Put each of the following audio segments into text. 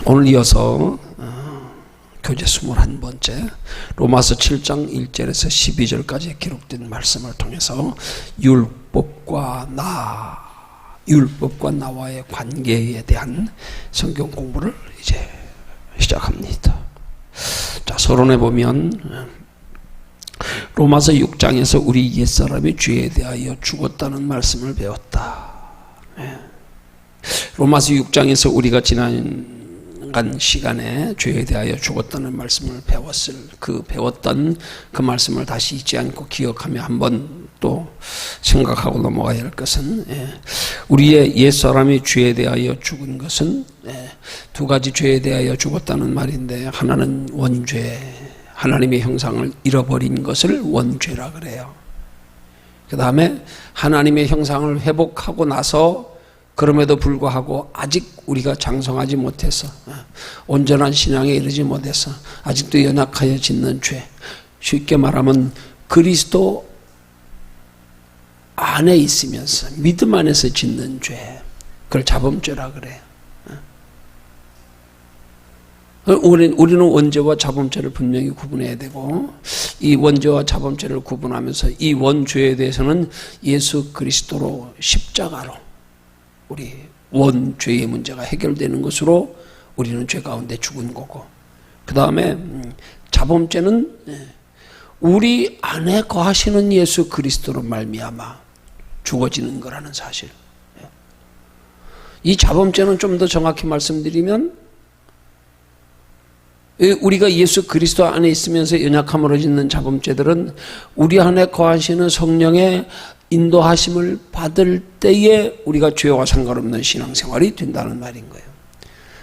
오늘 이어서 교재 21번째 로마서 7장 1절에서 12절까지 기록된 말씀을 통해서 율법과 나와의 관계에 대한 성경 공부를 이제 시작합니다. 자, 서론에 보면 로마서 6장에서 우리 옛사람이 죄에 대하여 죽었다는 말씀을 배웠다. 로마서 6장에서 우리가 지난 시간에 죄에 대하여 죽었다는 말씀을 배웠던 그 말씀을 다시 잊지 않고 기억하며 한번 또 생각하고 넘어가야 할 것은, 우리의 옛사람이 죄에 대하여 죽은 것은 두 가지 죄에 대하여 죽었다는 말인데, 하나는 원죄, 하나님의 형상을 잃어버린 것을 원죄라 그래요. 그 다음에 하나님의 형상을 회복하고 나서 그럼에도 불구하고 아직 우리가 장성하지 못해서, 온전한 신앙에 이르지 못해서 아직도 연약하여 짓는 죄, 쉽게 말하면 그리스도 안에 있으면서 믿음 안에서 짓는 죄, 그걸 자범죄라 그래요. 우리는 원죄와 자범죄를 분명히 구분해야 되고, 이 원죄와 자범죄를 구분하면서 이 원죄에 대해서는 예수 그리스도로 십자가로 우리 원죄의 문제가 해결되는 것으로 우리는 죄 가운데 죽은 거고, 그 다음에 자범죄는 우리 안에 거하시는 예수 그리스도로 말미암아 죽어지는 거라는 사실. 이 자범죄는 좀 더 정확히 말씀드리면, 우리가 예수 그리스도 안에 있으면서 연약함으로 짓는 자범죄들은 우리 안에 거하시는 성령의 인도하심을 받을 때에 우리가 죄와 상관없는 신앙생활이 된다는 말인 거예요.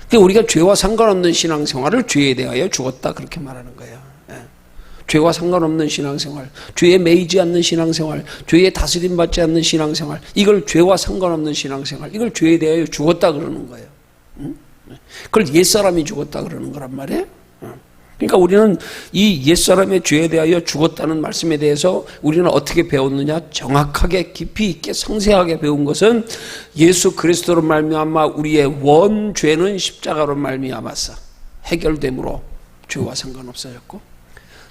그러니까 우리가 죄와 상관없는 신앙생활을 죄에 대하여 죽었다, 그렇게 말하는 거예요. 죄와 상관없는 신앙생활, 죄에 매이지 않는 신앙생활, 죄에 다스림 받지 않는 신앙생활, 이걸 죄와 상관없는 신앙생활, 이걸 죄에 대하여 죽었다 그러는 거예요. 그걸 옛사람이 죽었다 그러는 거란 말이에요. 그러니까 우리는 이 옛사람의 죄에 대하여 죽었다는 말씀에 대해서 우리는 어떻게 배웠느냐? 정확하게 깊이 있게 상세하게 배운 것은 예수 그리스도로 말미암아 우리의 원죄는 십자가로 말미암아서 해결됨으로 죄와 상관없어졌고,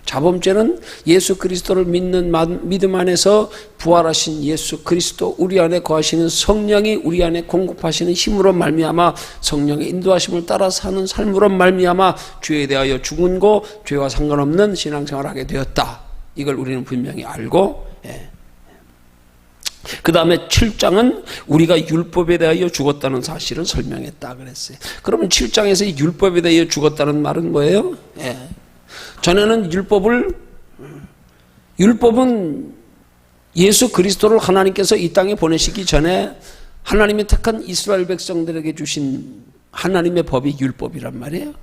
자범죄는 예수 그리스도를 믿는 믿음 안에서 부활하신 예수 그리스도, 우리 안에 거하시는 성령이 우리 안에 공급하시는 힘으로 말미암아 성령의 인도하심을 따라 사는 삶으로 말미암아 죄에 대하여 죽은 거, 죄와 상관없는 신앙생활을 하게 되었다. 이걸 우리는 분명히 알고, 그 다음에 7장은 우리가 율법에 대하여 죽었다는 사실을 설명했다 그랬어요. 그러면 7장에서 율법에 대하여 죽었다는 말은 뭐예요? 전에는 율법은 예수 그리스도를 하나님께서 이 땅에 보내시기 전에 하나님이 택한 이스라엘 백성들에게 주신 하나님의 법이 율법이란 말이에요.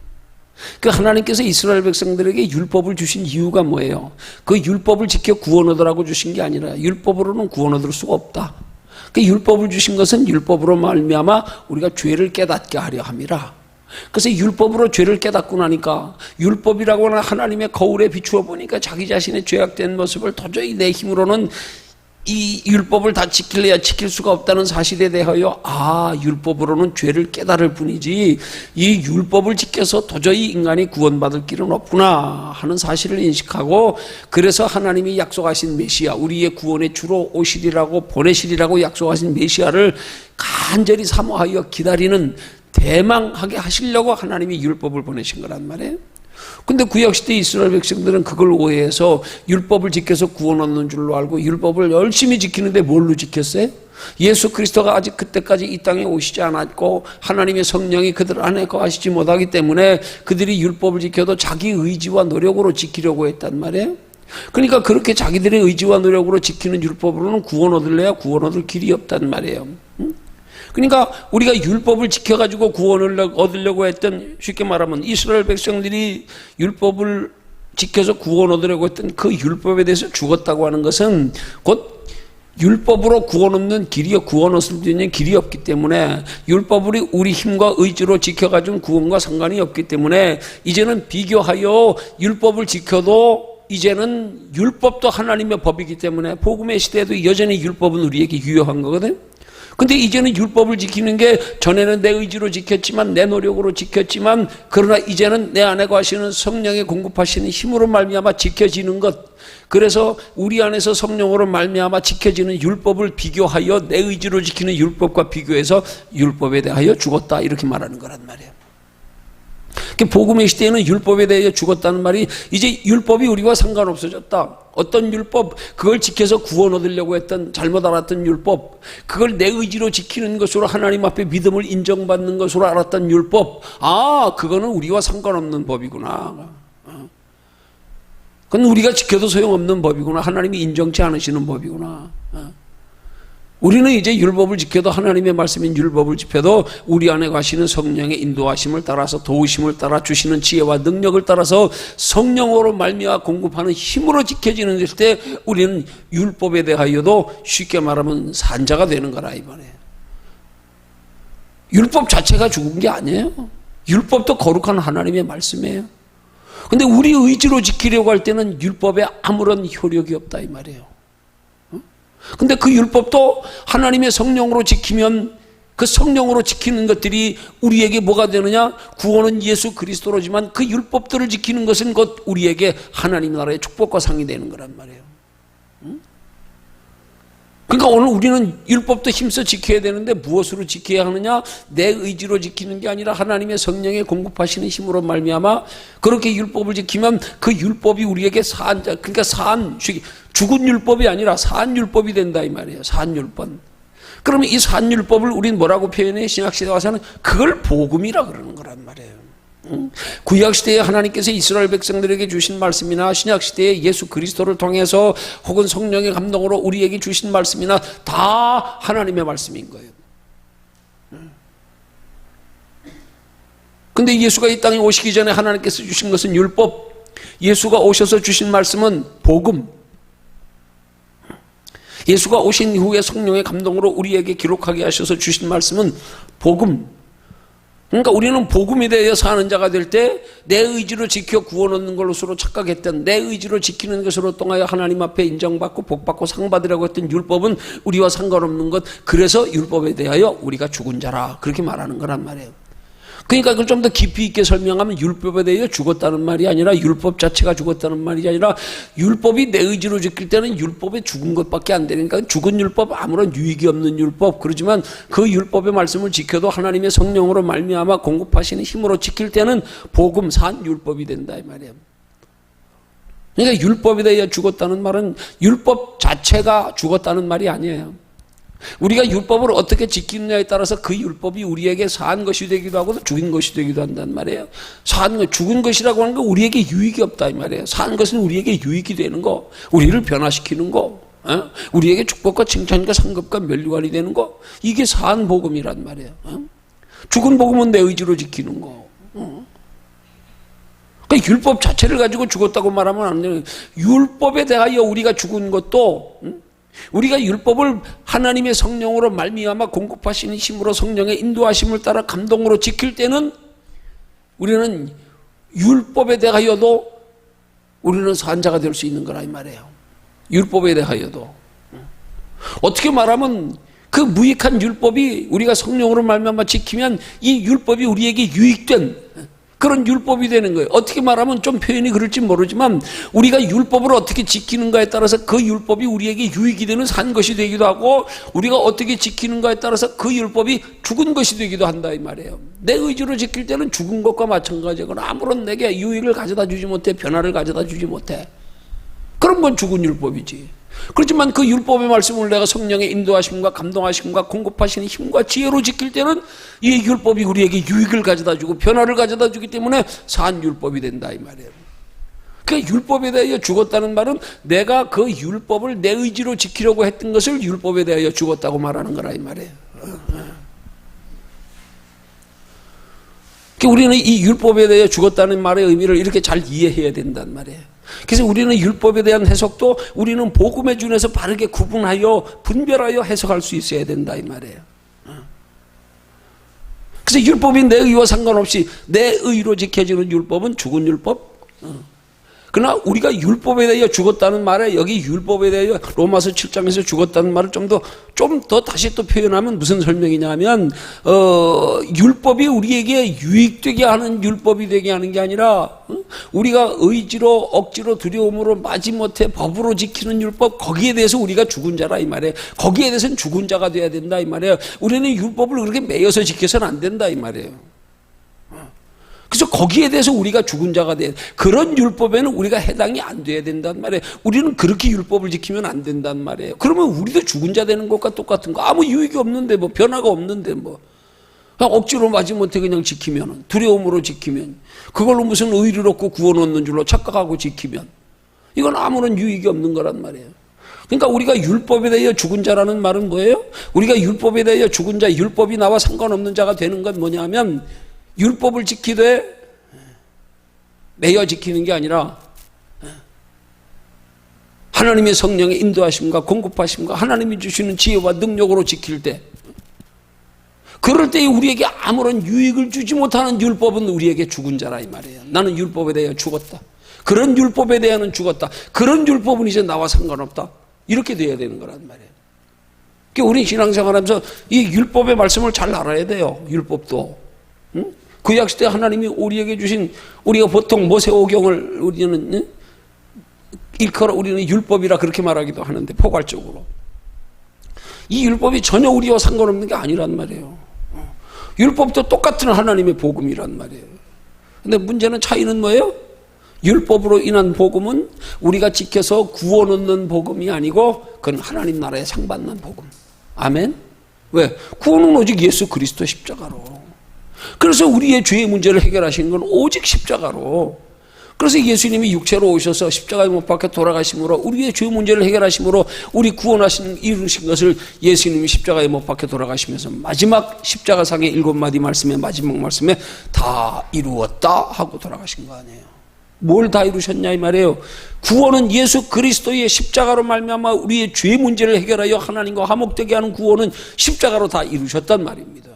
그 하나님께서 이스라엘 백성들에게 율법을 주신 이유가 뭐예요? 그 율법을 지켜 구원 얻으라고 주신 게 아니라, 율법으로는 구원 얻을 수가 없다. 그 율법을 주신 것은 율법으로 말미암아 우리가 죄를 깨닫게 하려 함이라. 그래서 율법으로 죄를 깨닫고 나니까, 율법이라고 하는 하나님의 거울에 비추어 보니까 자기 자신의 죄악된 모습을 도저히 내 힘으로는 이 율법을 다 지킬래야 지킬 수가 없다는 사실에 대하여, 율법으로는 죄를 깨달을 뿐이지 이 율법을 지켜서 도저히 인간이 구원받을 길은 없구나 하는 사실을 인식하고, 그래서 하나님이 약속하신 메시아, 우리의 구원의 주로 오시리라고 보내시리라고 약속하신 메시아를 간절히 사모하여 기다리는, 대망하게 하시려고 하나님이 율법을 보내신 거란 말이에요. 근데 구약시대 이스라엘 백성들은 그걸 오해해서 율법을 지켜서 구원 얻는 줄로 알고 율법을 열심히 지키는데 뭘로 지켰어요? 예수 그리스도가 아직 그때까지 이 땅에 오시지 않았고 하나님의 성령이 그들 안에 거하시지 못하기 때문에 그들이 율법을 지켜도 자기 의지와 노력으로 지키려고 했단 말이에요. 그러니까 그렇게 자기들의 의지와 노력으로 지키는 율법으로는 구원 얻을래야 구원 얻을 길이 없단 말이에요. 그러니까 우리가 율법을 지켜가지고 구원을 얻으려고 했던, 쉽게 말하면 이스라엘 백성들이 율법을 지켜서 구원 얻으려고 했던 그 율법에 대해서 죽었다고 하는 것은 곧 율법으로 구원 얻는 길이요, 구원 얻을 수 있는 길이 없기 때문에, 율법을 우리 힘과 의지로 지켜가지고 구원과 상관이 없기 때문에, 이제는 비교하여 율법을 지켜도 이제는 율법도 하나님의 법이기 때문에 복음의 시대에도 여전히 율법은 우리에게 유효한 거거든. 근데 이제는 율법을 지키는 게 전에는 내 의지로 지켰지만 내 노력으로 지켰지만 그러나 이제는 내 안에 거하시는 성령의 공급하시는 힘으로 말미암아 지켜지는 것. 그래서 우리 안에서 성령으로 말미암아 지켜지는 율법을 비교하여 내 의지로 지키는 율법과 비교해서 율법에 대하여 죽었다 이렇게 말하는 거란 말이에요. 복음의 시대에는 율법에 대해 죽었다는 말이 이제 율법이 우리와 상관없어졌다. 어떤 율법, 그걸 지켜서 구원 얻으려고 했던 잘못 알았던 율법, 그걸 내 의지로 지키는 것으로 하나님 앞에 믿음을 인정받는 것으로 알았던 율법, 아, 그거는 우리와 상관없는 법이구나. 그건 우리가 지켜도 소용없는 법이구나. 하나님이 인정치 않으시는 법이구나. 우리는 이제 율법을 지켜도 하나님의 말씀인 율법을 지켜도 우리 안에 가시는 성령의 인도하심을 따라서 도우심을 따라 주시는 지혜와 능력을 따라서 성령으로 말미암아 공급하는 힘으로 지켜지는 때 우리는 율법에 대하여도 쉽게 말하면 산자가 되는 거라 이 말이에요. 율법 자체가 죽은 게 아니에요. 율법도 거룩한 하나님의 말씀이에요. 근데 우리 의지로 지키려고 할 때는 율법에 아무런 효력이 없다 이 말이에요. 근데 그 율법도 하나님의 성령으로 지키면 그 성령으로 지키는 것들이 우리에게 뭐가 되느냐? 구원은 예수 그리스도로지만 그 율법들을 지키는 것은 곧 우리에게 하나님 나라의 축복과 상이 되는 거란 말이에요. 그러니까 오늘 우리는 율법도 힘써 지켜야 되는데 무엇으로 지켜야 하느냐? 내 의지로 지키는 게 아니라 하나님의 성령의 공급하시는 힘으로 말미암아 그렇게 율법을 지키면 그 율법이 우리에게 그러니까 죽은 율법이 아니라 산 율법이 된다 이 말이에요. 산 율법. 그러면 이 산 율법을 우린 뭐라고 표현해? 신약시대 와서는 그걸 복음이라 그러는 거란 말이에요. 구약시대에 하나님께서 이스라엘 백성들에게 주신 말씀이나 신약시대에 예수 그리스도를 통해서 혹은 성령의 감동으로 우리에게 주신 말씀이나 다 하나님의 말씀인 거예요. 근데 예수가 이 땅에 오시기 전에 하나님께서 주신 것은 율법, 예수가 오셔서 주신 말씀은 복음, 예수가 오신 이후에 성령의 감동으로 우리에게 기록하게 하셔서 주신 말씀은 복음. 그러니까 우리는 복음에 대하여 사는 자가 될 때 내 의지로 지켜 구원 얻는 것으로 착각했던 내 의지로 지키는 것으로 통하여 하나님 앞에 인정받고 복받고 상받으려고 했던 율법은 우리와 상관없는 것. 그래서 율법에 대하여 우리가 죽은 자라 그렇게 말하는 거란 말이에요. 그러니까 그걸 좀 더 깊이 있게 설명하면 율법에 대하여 죽었다는 말이 아니라 율법 자체가 죽었다는 말이 아니라 율법이 내 의지로 지킬 때는 율법에 죽은 것밖에 안 되니까 죽은 율법 아무런 유익이 없는 율법. 그렇지만 그 율법의 말씀을 지켜도 하나님의 성령으로 말미암아 공급하시는 힘으로 지킬 때는 복음 산 율법이 된다 이 말이에요. 그러니까 율법에 대하여 죽었다는 말은 율법 자체가 죽었다는 말이 아니에요. 우리가 율법을 어떻게 지키느냐에 따라서 그 율법이 우리에게 산 것이 되기도 하고 죽인 것이 되기도 한단 말이에요. 죽은 것이라고 하는 건 우리에게 유익이 없다 이 말이에요. 산 것은 우리에게 유익이 되는 거, 우리를 변화시키는 거, 우리에게 축복과 칭찬과 상급과 면류관이 되는 거, 이게 산 복음이란 말이에요. 죽은 복음은 내 의지로 지키는 거. 그러니까 율법 자체를 가지고 죽었다고 말하면 안 돼요. 율법에 대하여 우리가 죽은 것도 우리가 율법을 하나님의 성령으로 말미암아 공급하시는 힘으로 성령의 인도하심을 따라 감동으로 지킬 때는 우리는 율법에 대하여도 우리는 산자가 될 수 있는 거라 이 말이에요. 율법에 대하여도. 어떻게 말하면 그 무익한 율법이 우리가 성령으로 말미암아 지키면 이 율법이 우리에게 유익된 그런 율법이 되는 거예요. 어떻게 말하면 좀 표현이 그럴지 모르지만 우리가 율법을 어떻게 지키는가에 따라서 그 율법이 우리에게 유익이 되는 산 것이 되기도 하고 우리가 어떻게 지키는가에 따라서 그 율법이 죽은 것이 되기도 한다 이 말이에요. 내 의지로 지킬 때는 죽은 것과 마찬가지거나 아무런 내게 유익을 가져다 주지 못해 변화를 가져다 주지 못해. 그런 건 죽은 율법이지. 그렇지만 그 율법의 말씀을 내가 성령의 인도하심과 감동하심과 공급하시는 힘과 지혜로 지킬 때는 이 율법이 우리에게 유익을 가져다 주고 변화를 가져다 주기 때문에 산 율법이 된다 이 말이에요. 그러니까 율법에 대하여 죽었다는 말은 내가 그 율법을 내 의지로 지키려고 했던 것을 율법에 대하여 죽었다고 말하는 거라 이 말이에요. 그러니까 우리는 이 율법에 대하여 죽었다는 말의 의미를 이렇게 잘 이해해야 된단 말이에요. 그래서 우리는 율법에 대한 해석도 우리는 복음의 준에서 바르게 구분하여 분별하여 해석할 수 있어야 된다 이 말이에요. 그래서 율법이 내 의와 상관없이 내 의로 지켜지는 율법은 죽은 율법. 그러나 우리가 율법에 대하여 죽었다는 말에 여기 율법에 대하여 로마서 7장에서 죽었다는 말을 좀 더 다시 또 표현하면 무슨 설명이냐면 율법이 우리에게 유익되게 하는 율법이 되게 하는 게 아니라 우리가 의지로 억지로 두려움으로 마지못해 법으로 지키는 율법 거기에 대해서 우리가 죽은 자라 이 말이에요. 거기에 대해서는 죽은 자가 돼야 된다 이 말이에요. 우리는 율법을 그렇게 매여서 지켜서는 안 된다 이 말이에요. 그래서 거기에 대해서 우리가 죽은 자가 돼. 그런 율법에는 우리가 해당이 안 돼야 된단 말이에요. 우리는 그렇게 율법을 지키면 안 된단 말이에요. 그러면 우리도 죽은 자 되는 것과 똑같은 거. 아무 유익이 없는데 뭐 변화가 없는데 뭐. 그냥 억지로 마지못해 그냥 지키면 두려움으로 지키면 그걸로 무슨 의를 얻고 구원 얻는 줄로 착각하고 지키면 이건 아무런 유익이 없는 거란 말이에요. 그러니까 우리가 율법에 대하여 죽은 자라는 말은 뭐예요? 우리가 율법에 대하여 죽은 자, 율법이 나와 상관없는 자가 되는 건 뭐냐면 율법을 지키되 매여 지키는 게 아니라 하나님의 성령의 인도하심과 공급하심과 하나님이 주시는 지혜와 능력으로 지킬 때 그럴 때 우리에게 아무런 유익을 주지 못하는 율법은 우리에게 죽은 자라 이 말이에요. 나는 율법에 대하여 죽었다. 그런 율법에 대하여는 죽었다. 그런 율법은 이제 나와 상관없다. 이렇게 돼야 되는 거란 말이에요. 그러니까 우리 신앙생활하면서 이 율법의 말씀을 잘 알아야 돼요. 율법도. 응? 구약시대 하나님이 우리에게 주신 우리가 보통 모세오경을 우리는 일컬어 우리는 율법이라 그렇게 말하기도 하는데 포괄적으로 이 율법이 전혀 우리와 상관없는 게 아니란 말이에요. 율법도 똑같은 하나님의 복음이란 말이에요. 근데 문제는 차이는 뭐예요? 율법으로 인한 복음은 우리가 지켜서 구원 얻는 복음이 아니고 그건 하나님 나라에 상받는 복음. 아멘? 왜? 구원은 오직 예수 그리스도 십자가로. 그래서 우리의 죄의 문제를 해결하시는 건 오직 십자가로. 그래서 예수님이 육체로 오셔서 십자가에 못 박혀 돌아가심으로 우리의 죄의 문제를 해결하심으로 우리 구원하신 이루신 것을 예수님이 십자가에 못 박혀 돌아가시면서 마지막 십자가상의 7마디 말씀에 마지막 말씀에 다 이루었다 하고 돌아가신 거 아니에요. 뭘 다 이루셨냐 이 말이에요. 구원은 예수 그리스도의 십자가로 말미암아 우리의 죄의 문제를 해결하여 하나님과 화목되게 하는 구원은 십자가로 다 이루셨단 말입니다.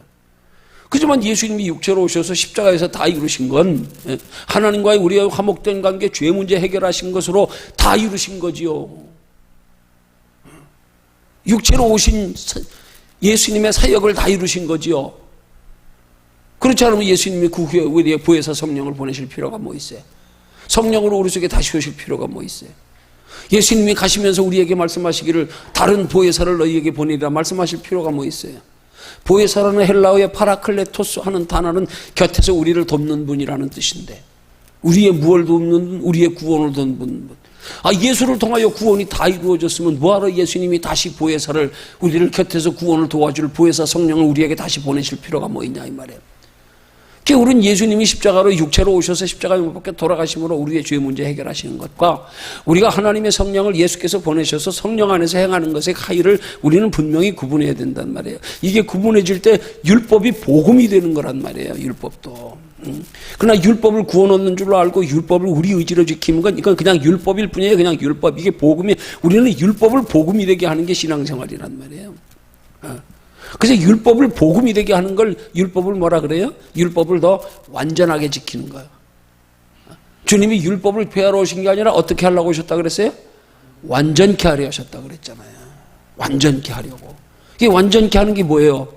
그지만 예수님이 육체로 오셔서 십자가에서 다 이루신 건 하나님과의 우리의 화목된 관계, 죄 문제 해결하신 것으로 다 이루신 거지요. 육체로 오신 예수님의 사역을 다 이루신 거지요. 그렇지 않으면 예수님이 그 후에 우리의 보혜사 성령을 보내실 필요가 뭐 있어요? 성령으로 우리 속에 다시 오실 필요가 뭐 있어요? 예수님이 가시면서 우리에게 말씀하시기를 다른 보혜사를 너희에게 보내리라 말씀하실 필요가 뭐 있어요? 보혜사라는 헬라어의 파라클레토스 하는 단어는 곁에서 우리를 돕는 분이라는 뜻인데 우리의 무엇을 돕는 분, 우리의 구원을 돕는 분. 예수를 통하여 구원이 다 이루어졌으면 뭐하러 예수님이 다시 보혜사를 우리를 곁에서 구원을 도와줄 보혜사 성령을 우리에게 다시 보내실 필요가 뭐 있냐 이 말이에요. 그러니까 우리는 예수님이 십자가로 육체로 오셔서 십자가에 못 박혀 돌아가심으로 우리의 죄 문제 해결하시는 것과 우리가 하나님의 성령을 예수께서 보내셔서 성령 안에서 행하는 것의 차이를 우리는 분명히 구분해야 된단 말이에요. 이게 구분해질 때 율법이 복음이 되는 거란 말이에요. 율법도. 그러나 율법을 구원 얻는 줄로 알고 율법을 우리 의지로 지키는 건 이건 그냥 율법일 뿐이에요. 그냥 율법. 이게 복음이 우리는 율법을 복음이 되게 하는 게 신앙생활이란 말이에요. 그래서 율법을 복음이 되게 하는 걸 율법을 뭐라 그래요? 율법을 더 완전하게 지키는 거예요. 주님이 율법을 폐하러 오신 게 아니라 어떻게 하려고 오셨다 그랬어요? 완전케 하려 하셨다 그랬잖아요. 완전케 하려고. 이게 완전케 하는 게 뭐예요?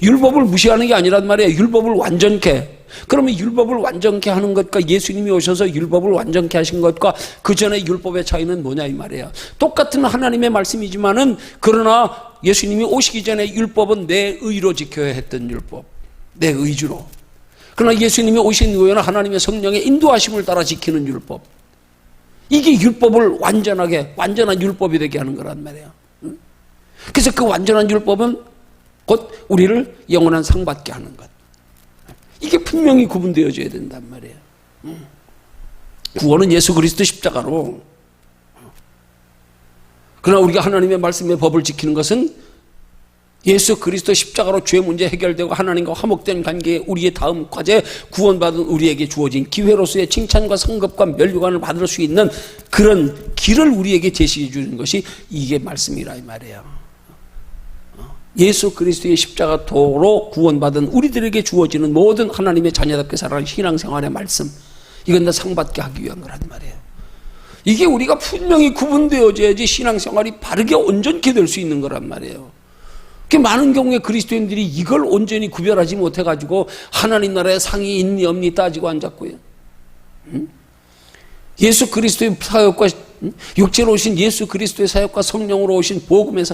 율법을 무시하는 게 아니란 말이에요. 율법을 완전케. 그러면 율법을 완전케 하는 것과 예수님이 오셔서 율법을 완전케 하신 것과 그 전에 율법의 차이는 뭐냐 이 말이에요. 똑같은 하나님의 말씀이지만은 그러나 예수님이 오시기 전에 율법은 내 의로 지켜야 했던 율법. 내 의지로. 그러나 예수님이 오신 후에는 하나님의 성령의 인도하심을 따라 지키는 율법. 이게 율법을 완전한 율법이 되게 하는 거란 말이에요. 그래서 그 완전한 율법은 곧 우리를 영원한 상 받게 하는 것. 이게 분명히 구분되어져야 된단 말이에요. 구원은 예수 그리스도 십자가로. 그러나 우리가 하나님의 말씀의 법을 지키는 것은 예수 그리스도 십자가로 죄 문제 해결되고 하나님과 화목된 관계에 우리의 다음 과제 구원받은 우리에게 주어진 기회로서의 칭찬과 성급과 면류관을 받을 수 있는 그런 길을 우리에게 제시해 주는 것이 이게 말씀이라 이 말이에요. 예수 그리스도의 십자가 도로 구원받은 우리들에게 주어지는 모든 하나님의 자녀답게 살아가는 신앙생활의 말씀 이건 다 상받게 하기 위한 거란 말이에요. 이게 우리가 분명히 구분되어져야지 신앙생활이 바르게 온전케 될 수 있는 거란 말이에요. 많은 경우에 그리스도인들이 이걸 온전히 구별하지 못해가지고 하나님 나라의 상이 있니 없니 따지고 앉았고요. 예수 그리스도의 사역과 육체로 오신 예수 그리스도의 사역과 성령으로 오신 복음의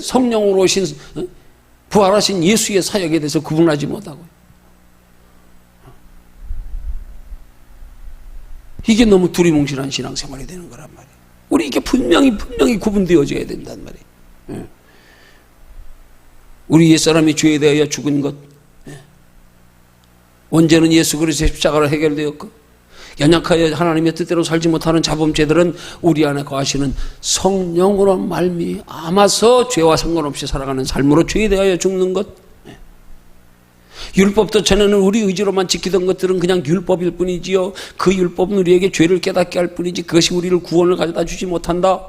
성령으로 오신 부활하신 예수의 사역에 대해서 구분하지 못하고요. 이게 너무 두리뭉실한 신앙생활이 되는 거란 말이에요. 우리 이게 분명히 구분되어져야 된단 말이에요. 우리 옛사람이 죄에 대하여 죽은 것, 원죄는 예수 그리스도의 십자가로 해결되었고, 연약하여 하나님의 뜻대로 살지 못하는 자범죄들은 우리 안에 거하시는 성령으로 말미암아서 죄와 상관없이 살아가는 삶으로 죄에 대하여 죽는 것. 율법도 전에는 우리 의지로만 지키던 것들은 그냥 율법일 뿐이지요. 그 율법은 우리에게 죄를 깨닫게 할 뿐이지 그것이 우리를 구원을 가져다 주지 못한다.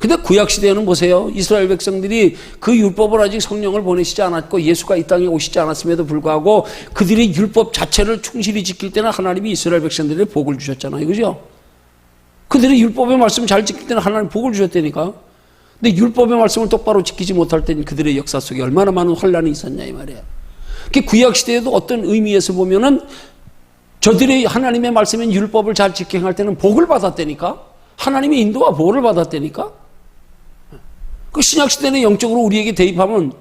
근데 구약시대에는 보세요. 이스라엘 백성들이 그 율법을 아직 성령을 보내시지 않았고 예수가 이 땅에 오시지 않았음에도 불구하고 그들이 율법 자체를 충실히 지킬 때는 하나님이 이스라엘 백성들에게 복을 주셨잖아요. 그죠? 그들이 율법의 말씀을 잘 지킬 때는 하나님 복을 주셨다니까. 근데 율법의 말씀을 똑바로 지키지 못할 때는 그들의 역사 속에 얼마나 많은 환란이 있었냐 이 말이에요. 구약시대에도 어떤 의미에서 보면은 저들이 하나님의 말씀인 율법을 잘 지켜 행할 때는 복을 받았다니까. 하나님의 인도와 보호를 받았다니까. 그 신약시대는 영적으로 우리에게 대입하면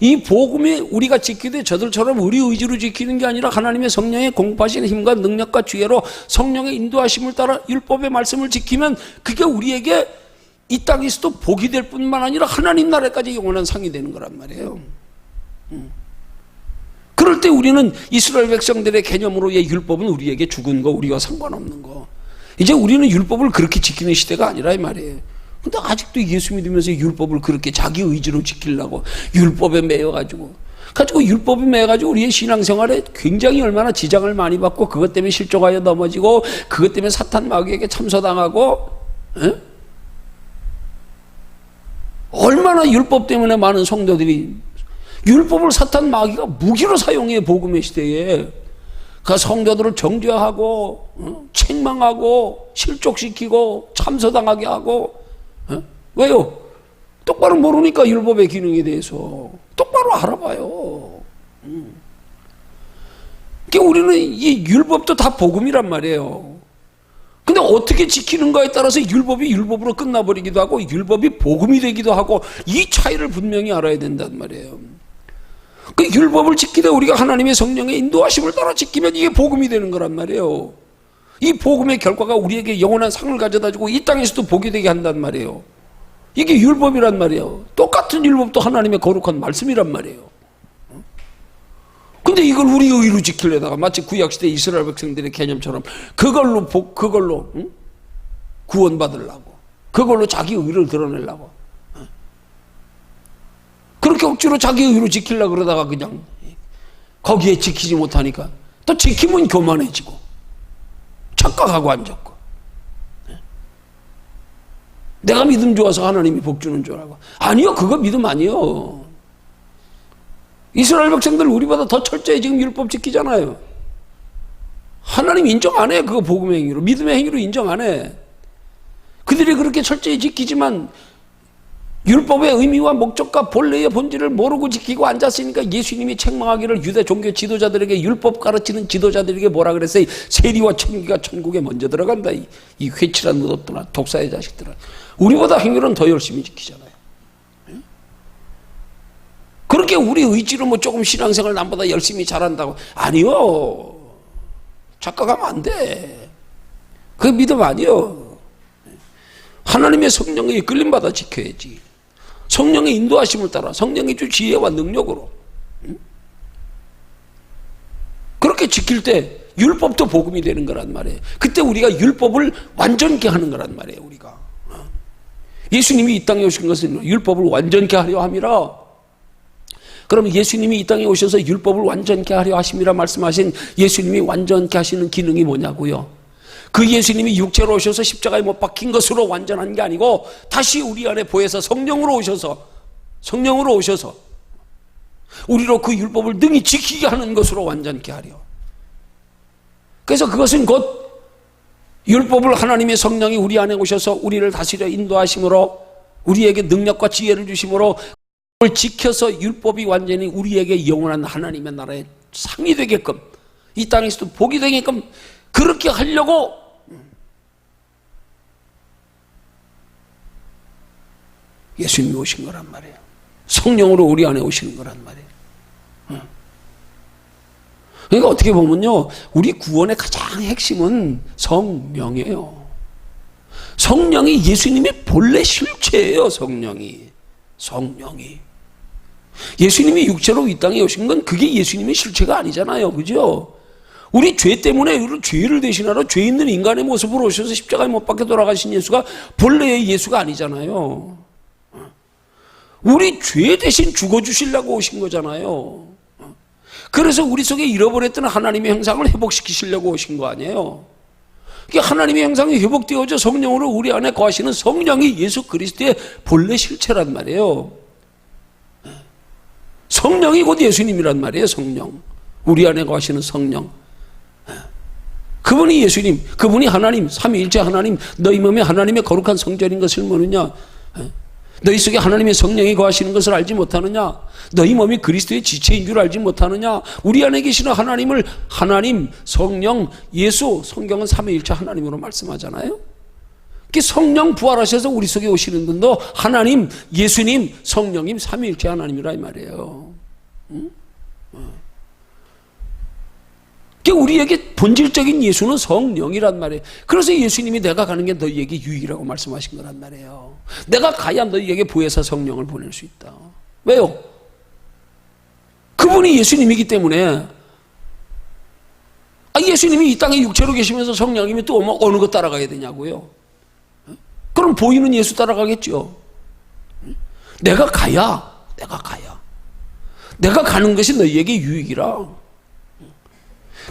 이 복음이 우리가 지키되 저들처럼 우리 의지로 지키는 게 아니라 하나님의 성령의 공급하시는 힘과 능력과 지혜로 성령의 인도하심을 따라 율법의 말씀을 지키면 그게 우리에게 이 땅에서도 복이 될 뿐만 아니라 하나님 나라까지 영원한 상이 되는 거란 말이에요. 그럴 때 우리는 이스라엘 백성들의 개념으로의 율법은 우리에게 죽은 거, 우리와 상관없는 거. 이제 우리는 율법을 그렇게 지키는 시대가 아니라 이 말이에요. 근데 아직도 예수 믿으면서 율법을 그렇게 자기 의지로 지키려고 율법에 매여가지고 율법에 매여가지고 우리의 신앙생활에 굉장히 얼마나 지장을 많이 받고 그것 때문에 실족하여 넘어지고 그것 때문에 사탄 마귀에게 참소당하고 얼마나 율법 때문에 많은 성도들이 율법을 사탄 마귀가 무기로 사용해 복음의 시대에 그 성도들을 정죄하고 책망하고 실족시키고 참소당하게 하고 왜요? 똑바로 모르니까 율법의 기능에 대해서 똑바로 알아봐요. 그러니까 우리는 이 율법도 다 복음이란 말이에요. 근데 어떻게 지키는가에 따라서 율법이 율법으로 끝나버리기도 하고 율법이 복음이 되기도 하고 이 차이를 분명히 알아야 된단 말이에요. 그 율법을 지키되 우리가 하나님의 성령의 인도하심을 따라 지키면 이게 복음이 되는 거란 말이에요. 이 복음의 결과가 우리에게 영원한 상을 가져다주고 이 땅에서도 복이 되게 한단 말이에요. 이게 율법이란 말이에요. 똑같은 율법도 하나님의 거룩한 말씀이란 말이에요. 근데 이걸 우리 의로 지키려다가 마치 구약시대 이스라엘 백성들의 개념처럼 그걸로 구원받으려고 그걸로 자기 의를 드러내려고 그렇게 억지로 자기 의로 지키려고 그러다가 그냥 거기에 지키지 못하니까 또 지키면 교만해지고 착각하고 앉았고 내가 믿음 좋아서 하나님이 복 주는 줄 알고 아니요 그거 믿음 아니요. 이스라엘 백성들 우리보다 더 철저히 지금 율법 지키잖아요. 하나님 인정 안 해. 그거 복음의 행위로 믿음의 행위로 인정 안 해. 그들이 그렇게 철저히 지키지만 율법의 의미와 목적과 본래의 본질을 모르고 지키고 앉았으니까 예수님이 책망하기를 유대 종교 지도자들에게 율법 가르치는 지도자들에게 뭐라 그랬어요? 세리와 청기가 천국에 먼저 들어간다. 이 회칠한 무덤들아 독사의 자식들아. 우리보다 행위는 더 열심히 지키잖아요. 그렇게 우리 의지로 뭐 조금 신앙생활 남보다 열심히 잘한다고 아니요. 착각하면 안 돼. 그게 믿음 아니요. 하나님의 성령에 이끌림받아 지켜야지. 성령의 인도하심을 따라 성령의 주 지혜와 능력으로 그렇게 지킬 때 율법도 복음이 되는 거란 말이에요. 그때 우리가 율법을 완전케 하는 거란 말이에요. 우리가 예수님이 이 땅에 오신 것은 율법을 완전케 하려 함이라. 그럼 예수님이 이 땅에 오셔서 율법을 완전케 하려 하심이라 말씀하신 예수님이 완전케 하시는 기능이 뭐냐고요? 그 예수님이 육체로 오셔서 십자가에 못 박힌 것으로 완전한 게 아니고 다시 우리 안에 보혜사 성령으로 오셔서 우리로 그 율법을 능히 지키게 하는 것으로 완전케 하려. 그래서 그것은 곧 율법을 하나님의 성령이 우리 안에 오셔서 우리를 다스려 인도하심으로 우리에게 능력과 지혜를 주심으로 그걸 지켜서 율법이 완전히 우리에게 영원한 하나님의 나라의 상이 되게끔 이 땅에서도 복이 되게끔 그렇게 하려고 예수님이 오신 거란 말이에요. 성령으로 우리 안에 오시는 거란 말이에요. 그러니까 어떻게 보면요, 우리 구원의 가장 핵심은 성령이에요. 성령이 예수님의 본래 실체예요. 성령이 예수님이 육체로 이 땅에 오신 건 그게 예수님의 실체가 아니잖아요. 그죠? 우리 죄 때문에 죄를 대신하러 죄 있는 인간의 모습으로 오셔서 십자가에 못 박혀 돌아가신 예수가 본래의 예수가 아니잖아요. 우리 죄 대신 죽어주시려고 오신 거잖아요. 그래서 우리 속에 잃어버렸던 하나님의 형상을 회복시키시려고 오신 거 아니에요. 하나님의 형상이 회복되어져 성령으로 우리 안에 거하시는 성령이 예수 그리스도의 본래 실체란 말이에요. 성령이 곧 예수님이란 말이에요. 성령, 우리 안에 거하시는 성령, 그분이 예수님, 그분이 하나님, 삼위일체 하나님. 너희 몸에 하나님의 거룩한 성전인 것을 모르냐? 너희 속에 하나님의 성령이 거하시는 것을 알지 못하느냐? 너희 몸이 그리스도의 지체인 줄 알지 못하느냐? 우리 안에 계시는 하나님을 하나님, 성령, 예수, 성경은 삼위일체 하나님으로 말씀하잖아요. 성령 부활하셔서 우리 속에 오시는 분도 하나님, 예수님, 성령님, 삼위일체 하나님이라 이 말이에요. 우리에게 본질적인 예수는 성령이란 말이에요. 그래서 예수님이 내가 가는 게 너희에게 유익이라고 말씀하신 거란 말이에요. 내가 가야 너희에게 보혜사 성령을 보낼 수 있다. 왜요? 그분이 예수님이기 때문에. 예수님이 이 땅에 육체로 계시면서 성령님이 또 어느 것 따라가야 되냐고요? 그럼 보이는 예수 따라가겠죠. 내가 가야. 내가 가는 것이 너희에게 유익이라.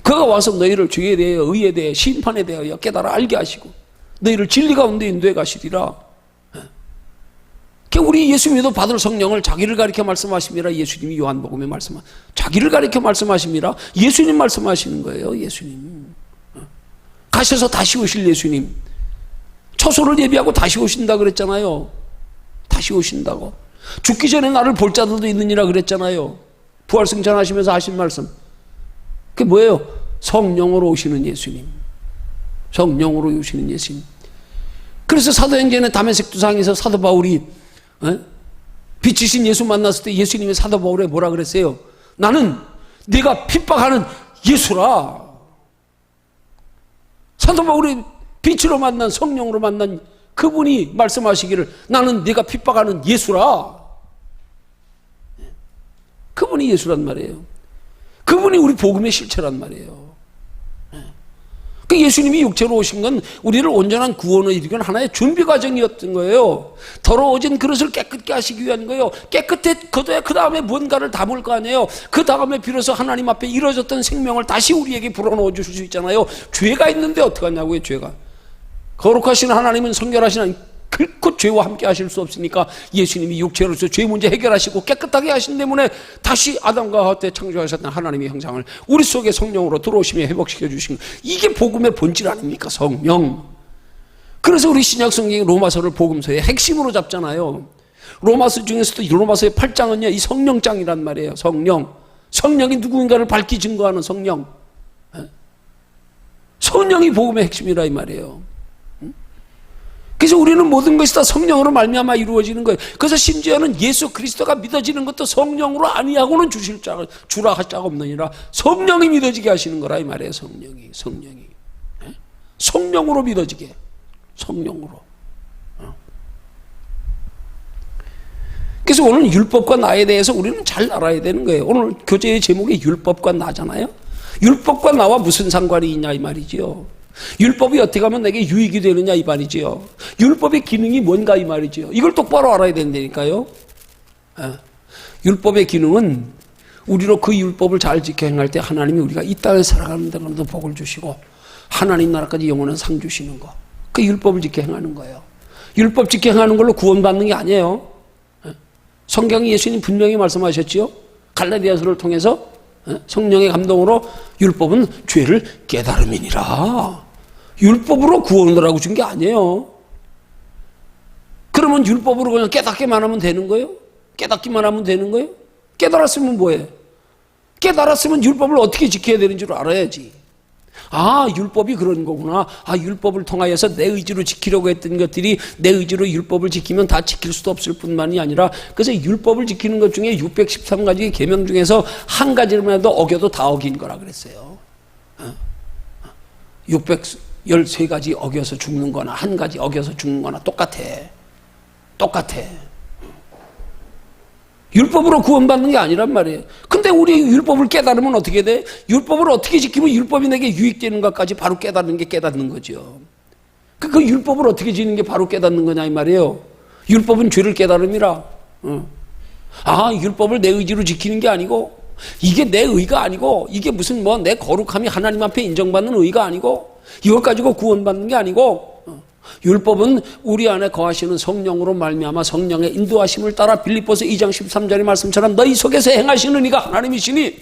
그가 와서 너희를 죄에 대하여 의에 대해 심판에 대하여 깨달아 알게 하시고 너희를 진리 가운데 인도해 가시리라. 우리 예수님도 받을 성령을 자기를 가리켜 말씀하십니다. 예수님이 요한복음에 자기를 가리켜 말씀하십니다. 예수님 말씀하시는 거예요. 예수님 가셔서 다시 오실 예수님. 처소를 예비하고 다시 오신다 그랬잖아요. 다시 오신다고. 죽기 전에 나를 볼 자들도 있느니라 그랬잖아요. 부활승천하시면서 하신 말씀. 그게 뭐예요? 성령으로 오시는 예수님. 성령으로 오시는 예수님. 그래서 사도행전의 다메섹 두상에서 사도 바울이 빛이신 예수 만났을 때 예수님이 사도 바울에 뭐라 그랬어요? 나는 네가 핍박하는 예수라. 사도 바울이 빛으로 만난, 성령으로 만난 그분이 말씀하시기를 나는 네가 핍박하는 예수라. 그분이 예수란 말이에요. 그분이 우리 복음의 실체란 말이에요. 예수님이 육체로 오신 건 우리를 온전한 구원을 이루는 하나의 준비 과정이었던 거예요. 더러워진 그릇을 깨끗게 하시기 위한 거예요. 깨끗해거둬야 그 다음에 뭔가를 담을 거 아니에요. 그 다음에 비로소 하나님 앞에 이루어졌던 생명을 다시 우리에게 불어넣어 주실 수 있잖아요. 죄가 있는데 어떡하냐고요. 죄가. 거룩하신 하나님은 성결하신 하나님, 결코 죄와 함께 하실 수 없으니까 예수님이 육체로서 죄 문제 해결하시고 깨끗하게 하신 때문에 다시 아담과 하와 때 창조하셨던 하나님의 형상을 우리 속에 성령으로 들어오시며 회복시켜 주신, 이게 복음의 본질 아닙니까? 성령. 그래서 우리 신약 성경이 로마서를 복음서의 핵심으로 잡잖아요. 로마서 중에서도 로마서의 8장은요 이 성령장이란 말이에요. 성령이 누군가를 밝히 증거하는 성령. 성령이 복음의 핵심이라 이 말이에요. 그래서 우리는 모든 것이 다 성령으로 말미암아 이루어지는 거예요. 그래서 심지어는 예수 그리스도가 믿어지는 것도 성령으로 아니하고는 주라 할 자가 없느니라. 성령이 믿어지게 하시는 거라 이 말이에요. 성령이 성령으로 믿어지게. 성령으로. 그래서 오늘 율법과 나에 대해서 우리는 잘 알아야 되는 거예요. 오늘 교재의 제목이 율법과 나잖아요. 율법과 나와 무슨 상관이 있냐 이 말이지요. 율법이 어떻게 하면 내게 유익이 되느냐 이 말이지요. 율법의 기능이 뭔가 이 말이지요. 이걸 똑바로 알아야 된다니까요. 율법의 기능은 우리로 그 율법을 잘 지켜 행할 때 하나님이 우리가 이 땅에 살아가는 데도 복을 주시고 하나님 나라까지 영원한 상 주시는 거. 그 율법을 지켜 행하는 거예요. 율법 지켜 행하는 걸로 구원받는 게 아니에요. 성경이 예수님 분명히 말씀하셨지요. 갈라디아서를 통해서 성령의 감동으로 율법은 죄를 깨달음이니라. 율법으로 구원을 하고 준 게 아니에요. 그러면 율법으로 그냥 깨닫기만 하면 되는 거예요? 깨닫기만 하면 되는 거예요? 깨달았으면 뭐예요? 깨달았으면 율법을 어떻게 지켜야 되는 줄 알아야지. 아, 율법이 그런 거구나. 아, 율법을 통하여서 내 의지로 지키려고 했던 것들이 내 의지로 율법을 지키면 다 지킬 수도 없을 뿐만이 아니라, 그래서 율법을 지키는 것 중에 613가지 계명 중에서 한 가지만 해도 어겨도 다 어긴 거라 그랬어요. 613가지 어겨서 죽는 거나 한 가지 어겨서 죽는 거나 똑같아. 똑같아. 율법으로 구원받는 게 아니란 말이에요. 근데 우리 율법을 깨달으면 어떻게 돼? 율법을 어떻게 지키면 율법이 내게 유익되는 것까지 바로 깨닫는 게 깨닫는 거죠. 그 율법을 어떻게 지키는 게 바로 깨닫는 거냐 이 말이에요. 율법은 죄를 깨달음이라. 아, 율법을 내 의지로 지키는 게 아니고, 이게 내 의가 아니고, 이게 무슨 뭐 내 거룩함이 하나님 앞에 인정받는 의가 아니고, 이걸 가지고 구원받는 게 아니고, 율법은 우리 안에 거하시는 성령으로 말미암아 성령의 인도하심을 따라 빌립보서 2장 13절의 말씀처럼 너희 속에서 행하시는 이가 하나님이시니,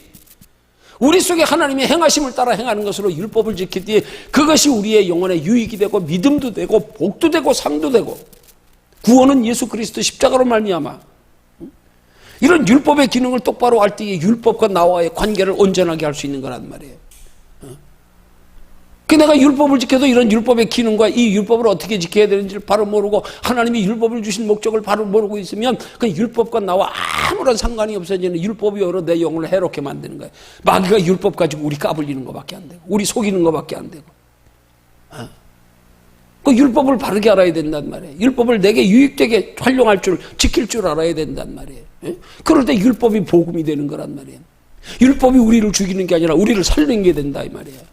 우리 속에 하나님의 행하심을 따라 행하는 것으로 율법을 지킬 때 그것이 우리의 영혼에 유익이 되고 믿음도 되고 복도 되고 상도 되고, 구원은 예수 그리스도 십자가로 말미암아. 이런 율법의 기능을 똑바로 알 때에 율법과 나와의 관계를 온전하게 할 수 있는 거란 말이에요. 내가 율법을 지켜도 이런 율법의 기능과 이 율법을 어떻게 지켜야 되는지를 바로 모르고 하나님이 율법을 주신 목적을 바로 모르고 있으면 그 율법과 나와 아무런 상관이 없어지는 율법이 오히려 내 영혼을 해롭게 만드는 거예요. 마귀가 율법 가지고 우리 까불리는 것밖에 안 되고 우리 속이는 것밖에 안 되고. 그 율법을 바르게 알아야 된단 말이에요. 율법을 내게 유익되게 활용할 줄, 지킬 줄 알아야 된단 말이에요. 그럴 때 율법이 복음이 되는 거란 말이에요. 율법이 우리를 죽이는 게 아니라 우리를 살리는 게 된다 이 말이에요.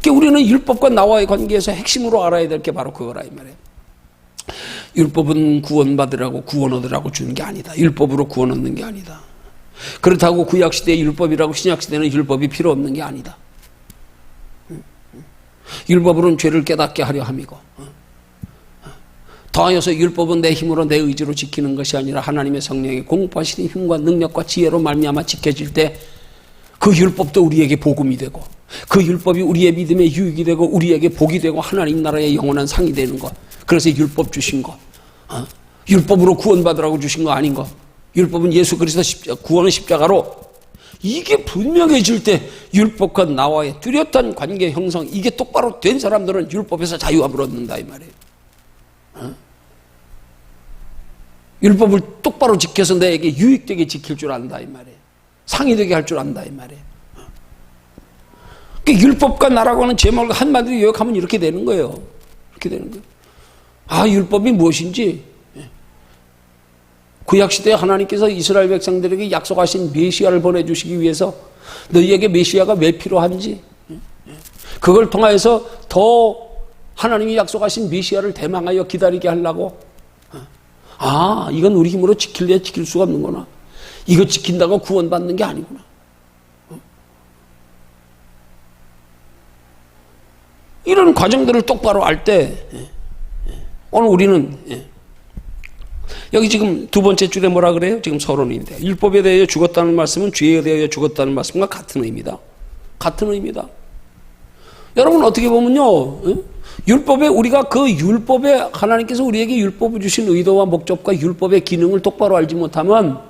우리는 율법과 나와의 관계에서 핵심으로 알아야 될 게 바로 그거라 이 말이에요. 율법은 구원받으라고 구원 얻으라고 주는 게 아니다. 율법으로 구원 얻는 게 아니다. 그렇다고 구약시대의 율법이라고 신약시대는 율법이 필요 없는 게 아니다. 율법으로는 죄를 깨닫게 하려 함이고, 더하여서 율법은 내 힘으로 내 의지로 지키는 것이 아니라 하나님의 성령의 공급하시는 힘과 능력과 지혜로 말미암아 지켜질 때 그 율법도 우리에게 복음이 되고, 그 율법이 우리의 믿음에 유익이 되고 우리에게 복이 되고 하나님 나라의 영원한 상이 되는 것. 그래서 율법 주신 것, 율법으로 구원받으라고 주신 거 아닌 것. 율법은 예수 그리스도 구원의 십자가로, 이게 분명해질 때 율법과 나와의 뚜렷한 관계 형성, 이게 똑바로 된 사람들은 율법에서 자유함을 얻는다 이 말이에요. 율법을 똑바로 지켜서 내게 유익되게 지킬 줄 안다 이 말이에요. 상이 되게 할 줄 안다 이 말이에요. 율법과 나라고 하는 제목을 한마디로 요약하면 이렇게 되는 거예요. 이렇게 되는 거예요. 아, 율법이 무엇인지. 구약시대에 하나님께서 이스라엘 백성들에게 약속하신 메시아를 보내주시기 위해서 너희에게 메시아가 왜 필요한지, 그걸 통하여서 더 하나님이 약속하신 메시아를 대망하여 기다리게 하려고, 아, 이건 우리 힘으로 지킬래 지킬 수가 없는구나. 이거 지킨다고 구원받는 게 아니구나. 이런 과정들을 똑바로 알 때, 오늘 우리는, 여기 지금 두 번째 줄에 뭐라 그래요? 지금 서론인데, 율법에 대하여 죽었다는 말씀은 죄에 대하여 죽었다는 말씀과 같은 의미다. 같은 의미다. 여러분 어떻게 보면요, 율법에 우리가 그 율법에 하나님께서 우리에게 율법을 주신 의도와 목적과 율법의 기능을 똑바로 알지 못하면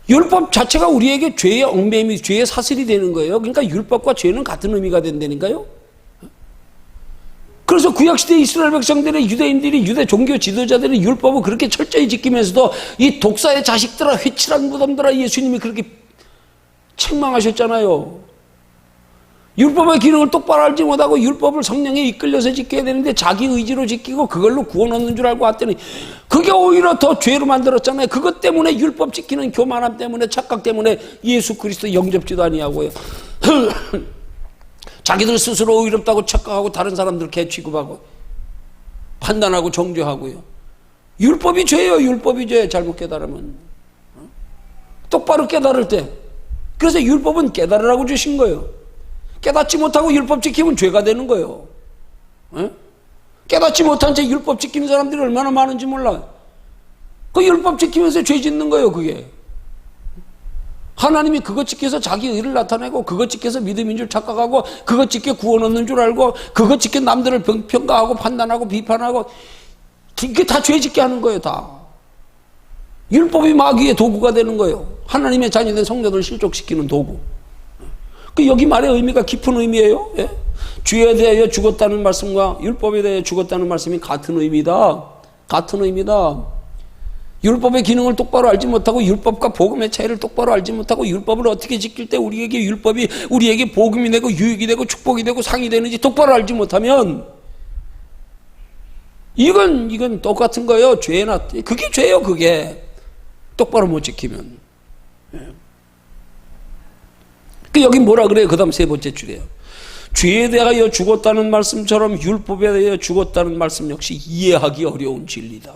율법 자체가 우리에게 죄의 얽매임이, 죄의 사슬이 되는 거예요. 그러니까 율법과 죄는 같은 의미가 된다니까요. 그래서 구약시대 이스라엘 백성들의 유대인들이, 유대 종교 지도자들이 율법을 그렇게 철저히 지키면서도 이 독사의 자식들아, 회칠한 무덤들아, 예수님이 그렇게 책망하셨잖아요. 율법의 기능을 똑바로 알지 못하고 율법을 성령에 이끌려서 지켜야 되는데 자기 의지로 지키고 그걸로 구원 얻는 줄 알고 왔더니 그게 오히려 더 죄로 만들었잖아요. 그것 때문에 율법 지키는 교만함 때문에, 착각 때문에 예수 그리스도 영접지도 아니하고요. 자기들 스스로 의롭다고 착각하고 다른 사람들 개 취급하고 판단하고 정죄하고요. 율법이 죄예요. 율법이 죄. 잘못 깨달으면. 똑바로 깨달을 때. 그래서 율법은 깨달으라고 주신 거예요. 깨닫지 못하고 율법 지키면 죄가 되는 거예요. 깨닫지 못한 채 율법 지키는 사람들이 얼마나 많은지 몰라. 그 율법 지키면서 죄 짓는 거예요, 그게. 하나님이 그것 지켜서 자기 의를 나타내고 그것 지켜서 믿음인 줄 착각하고 그것 지켜 구원 얻는 줄 알고 그것 지켜 남들을 평가하고 판단하고 비판하고 이게 다 죄 짓게 하는 거예요. 다. 율법이 마귀의 도구가 되는 거예요. 하나님의 자녀된 성도들을 실족시키는 도구. 그 여기 말의 의미가 깊은 의미예요. 예? 죄에 대하여 죽었다는 말씀과 율법에 대하여 죽었다는 말씀이 같은 의미다. 같은 의미다. 율법의 기능을 똑바로 알지 못하고 율법과 복음의 차이를 똑바로 알지 못하고 율법을 어떻게 지킬 때 우리에게 율법이 우리에게 복음이 되고 유익이 되고 축복이 되고 상이 되는지 똑바로 알지 못하면 이건 똑같은 거예요. 죄나 그게 죄예요. 그게 똑바로 못 지키면. 그 여기 뭐라 그래요? 그 다음 세 번째 줄이에요. 죄에 대하여 죽었다는 말씀처럼 율법에 대하여 죽었다는 말씀 역시 이해하기 어려운 진리다.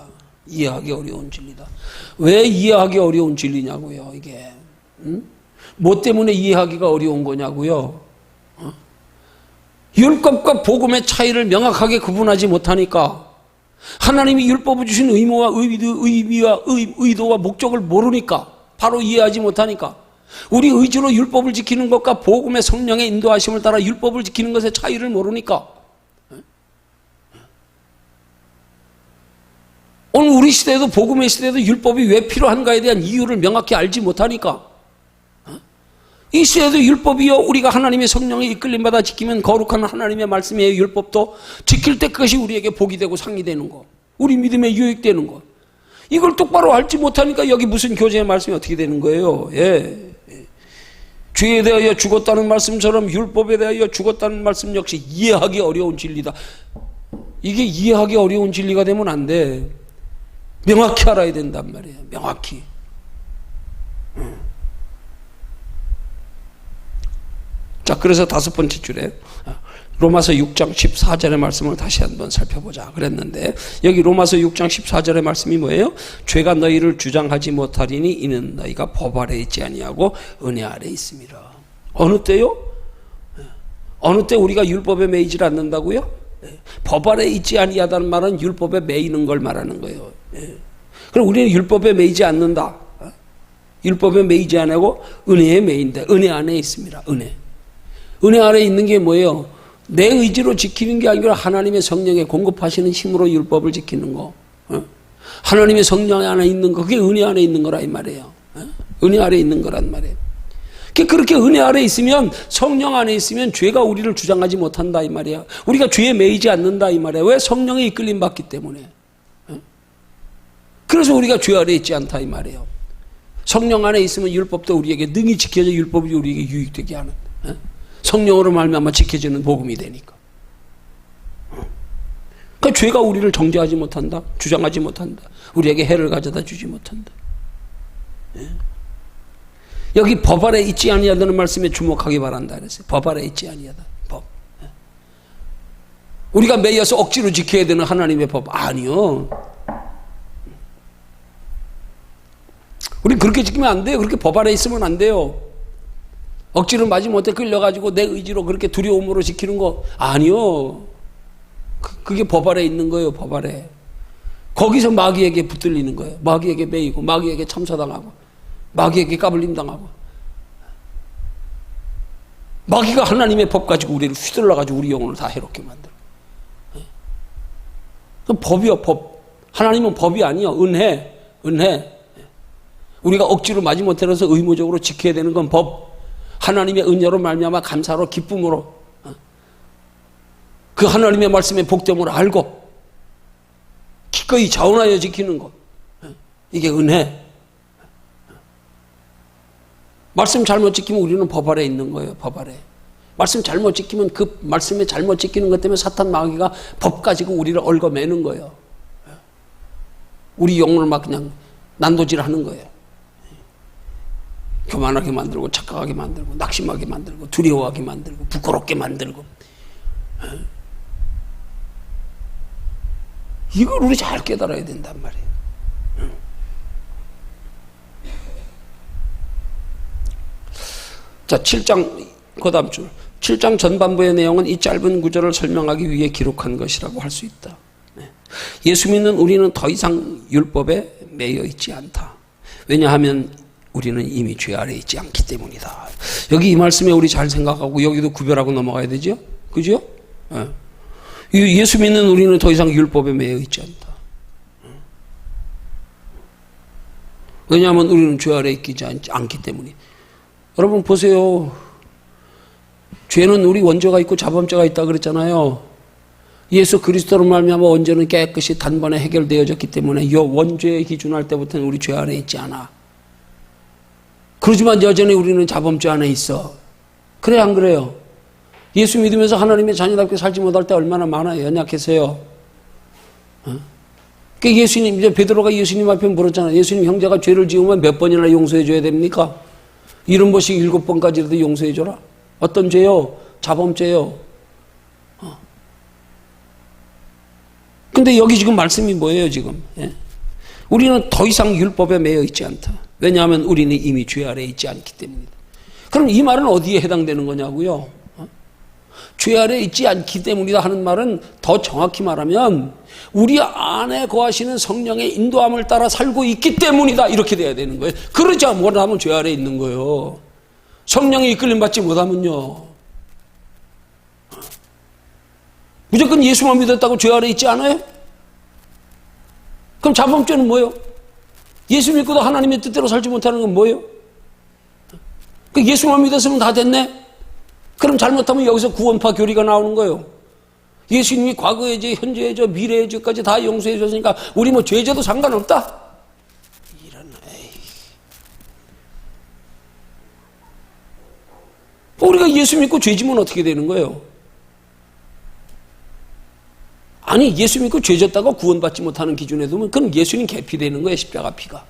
이해하기 어려운 진리다. 왜 이해하기 어려운 진리냐고요, 이게. 뭐 때문에 이해하기가 어려운 거냐고요. 율법과 복음의 차이를 명확하게 구분하지 못하니까 하나님이 율법을 주신 의무와 의미와 의도와 목적을 모르니까 바로 이해하지 못하니까 우리 의지로 율법을 지키는 것과 복음의 성령의 인도하심을 따라 율법을 지키는 것의 차이를 모르니까 오늘 우리 시대에도 복음의 시대에도 율법이 왜 필요한가에 대한 이유를 명확히 알지 못하니까 이 시대에도 율법이요 우리가 하나님의 성령에 이끌림 받아 지키면 거룩한 하나님의 말씀이에요. 율법도 지킬 때 그것이 우리에게 복이 되고 상이 되는 거, 우리 믿음에 유익되는 거, 이걸 똑바로 알지 못하니까 여기 무슨 교제의 말씀이 어떻게 되는 거예요? 예. 죄에 대하여 죽었다는 말씀처럼 율법에 대하여 죽었다는 말씀 역시 이해하기 어려운 진리다. 이게 이해하기 어려운 진리가 되면 안 돼. 명확히 알아야 된단 말이에요. 명확히. 자, 그래서 다섯 번째 줄에 로마서 6장 14절의 말씀을 다시 한번 살펴보자 그랬는데 여기 로마서 6장 14절의 말씀이 뭐예요? 죄가 너희를 주장하지 못하리니 이는 너희가 법 아래 있지 아니하고 은혜 아래 있습니다. 어느 때요? 어느 때 우리가 율법에 매이질 않는다고요? 법 아래 있지 아니하다는 말은 율법에 매이는 걸 말하는 거예요. 그럼 우리는 율법에 매이지 않는다. 율법에 매이지 않고 은혜에 매인다. 은혜 안에 있습니다. 은혜 안에 있는 게 뭐예요? 내 의지로 지키는 게 아니라 하나님의 성령에 공급하시는 힘으로 율법을 지키는 거. 하나님의 성령 안에 있는 거, 그게 은혜 안에 있는 거라 이 말이에요. 은혜 아래 있는 거란 말이에요. 그렇게 은혜 아래 있으면, 성령 안에 있으면 죄가 우리를 주장하지 못한다 이 말이에요. 우리가 죄에 매이지 않는다 이 말이에요. 왜? 성령에 이끌림 받기 때문에. 그래서 우리가 죄 아래 있지 않다 이 말이에요. 성령 안에 있으면 율법도 우리에게 능히 지켜져 율법이 우리에게 유익되게 하는. 성령으로 말미암아 지켜지는 복음이 되니까. 그러니까 죄가 우리를 정죄하지 못한다, 주장하지 못한다, 우리에게 해를 가져다 주지 못한다. 여기 법 아래 있지 아니하다는 말씀에 주목하기 바란다 그랬어요. 법 아래 있지 아니하다. 법. 우리가 매여서 억지로 지켜야 되는 하나님의 법 아니요. 우린 그렇게 지키면 안 돼요. 그렇게 법 아래 있으면 안 돼요. 억지로 마지못해 끌려가지고 내 의지로 그렇게 두려움으로 지키는 거 아니요. 그게 법 아래 있는 거예요. 법 아래. 거기서 마귀에게 붙들리는 거예요. 마귀에게 매이고 마귀에게 참사당하고 마귀에게 까불림 당하고 마귀가 하나님의 법 가지고 우리를 휘둘러가지고 우리 영혼을 다 해롭게 만들어. 그럼 법이요. 법. 하나님은 법이 아니요. 은혜. 우리가 억지로 마지못해서 의무적으로 지켜야 되는 건 법. 하나님의 은혜로 말미암아 감사로 기쁨으로 그 하나님의 말씀의 복됨을 알고 기꺼이 자원하여 지키는 것, 이게 은혜. 말씀 잘못 지키면 우리는 법 아래 있는 거예요. 법 아래. 말씀 잘못 지키면 그 말씀에 잘못 지키는 것 때문에 사탄 마귀가 법 가지고 우리를 얽어매는 거예요. 우리 영혼을 막 그냥 난도질하는 거예요. 교만하게 만들고 착각하게 만들고 낙심하게 만들고 두려워하게 만들고 부끄럽게 만들고. 이걸 우리 잘 깨달아야 된단 말이에요. 자, 7장 그 다음 줄 7장 전반부의 내용은 이 짧은 구절을 설명하기 위해 기록한 것이라고 할 수 있다. 예수 믿는 우리는 더 이상 율법에 매여 있지 않다. 왜냐하면 우리는 이미 죄 아래에 있지 않기 때문이다. 여기 이 말씀에 우리 잘 생각하고 여기도 구별하고 넘어가야 되죠? 그죠? 예수 믿는 우리는 더 이상 율법에 매여 있지 않다. 왜냐하면 우리는 죄 아래에 있지 않기 때문에. 여러분 보세요. 죄는 우리 원죄가 있고 자범죄가 있다 그랬잖아요. 예수 그리스도로 말미암아 원죄는 깨끗이 단번에 해결되어졌기 때문에 이 원죄에 기준할 때부터는 우리 죄 안에 있지 않아. 그렇지만 여전히 우리는 자범죄 안에 있어. 그래 안 그래요? 예수 믿으면서 하나님의 자녀답게 살지 못할 때 얼마나 많아요. 연약해서요. 그 예수님, 이제 베드로가 예수님 앞에 물었잖아요. 예수님, 형제가 죄를 지으면 몇 번이나 용서해 줘야 됩니까? 70번씩 7번까지라도 용서해 줘라. 어떤 죄요? 자범죄요. 근데 여기 지금 말씀이 뭐예요, 지금? 예? 우리는 더 이상 율법에 매여 있지 않다. 왜냐하면 우리는 이미 죄 아래에 있지 않기 때문이다. 그럼 이 말은 어디에 해당되는 거냐고요? 죄 아래에 있지 않기 때문이다 하는 말은 더 정확히 말하면 우리 안에 거하시는 성령의 인도함을 따라 살고 있기 때문이다. 이렇게 돼야 되는 거예요. 그러지 못하면 죄 아래에 있는 거예요. 성령의 이끌림 받지 못하면요. 무조건 예수만 믿었다고 죄 아래에 있지 않아요? 그럼 자범죄는 뭐예요? 예수 믿고도 하나님의 뜻대로 살지 못하는 건 뭐예요? 그 예수만 믿었으면 다 됐네? 그럼 잘못하면 여기서 구원파 교리가 나오는 거예요. 예수님이 과거의 죄, 현재의 죄, 미래의 죄까지 다 용서해 줬으니까 우리 뭐 죄져도 상관없다? 이런, 우리가 예수 믿고 죄지면 어떻게 되는 거예요? 아니 예수 믿고 죄졌다고 구원받지 못하는 기준에 두면 그건 예수님 계피되는 거예요. 십자가 피가.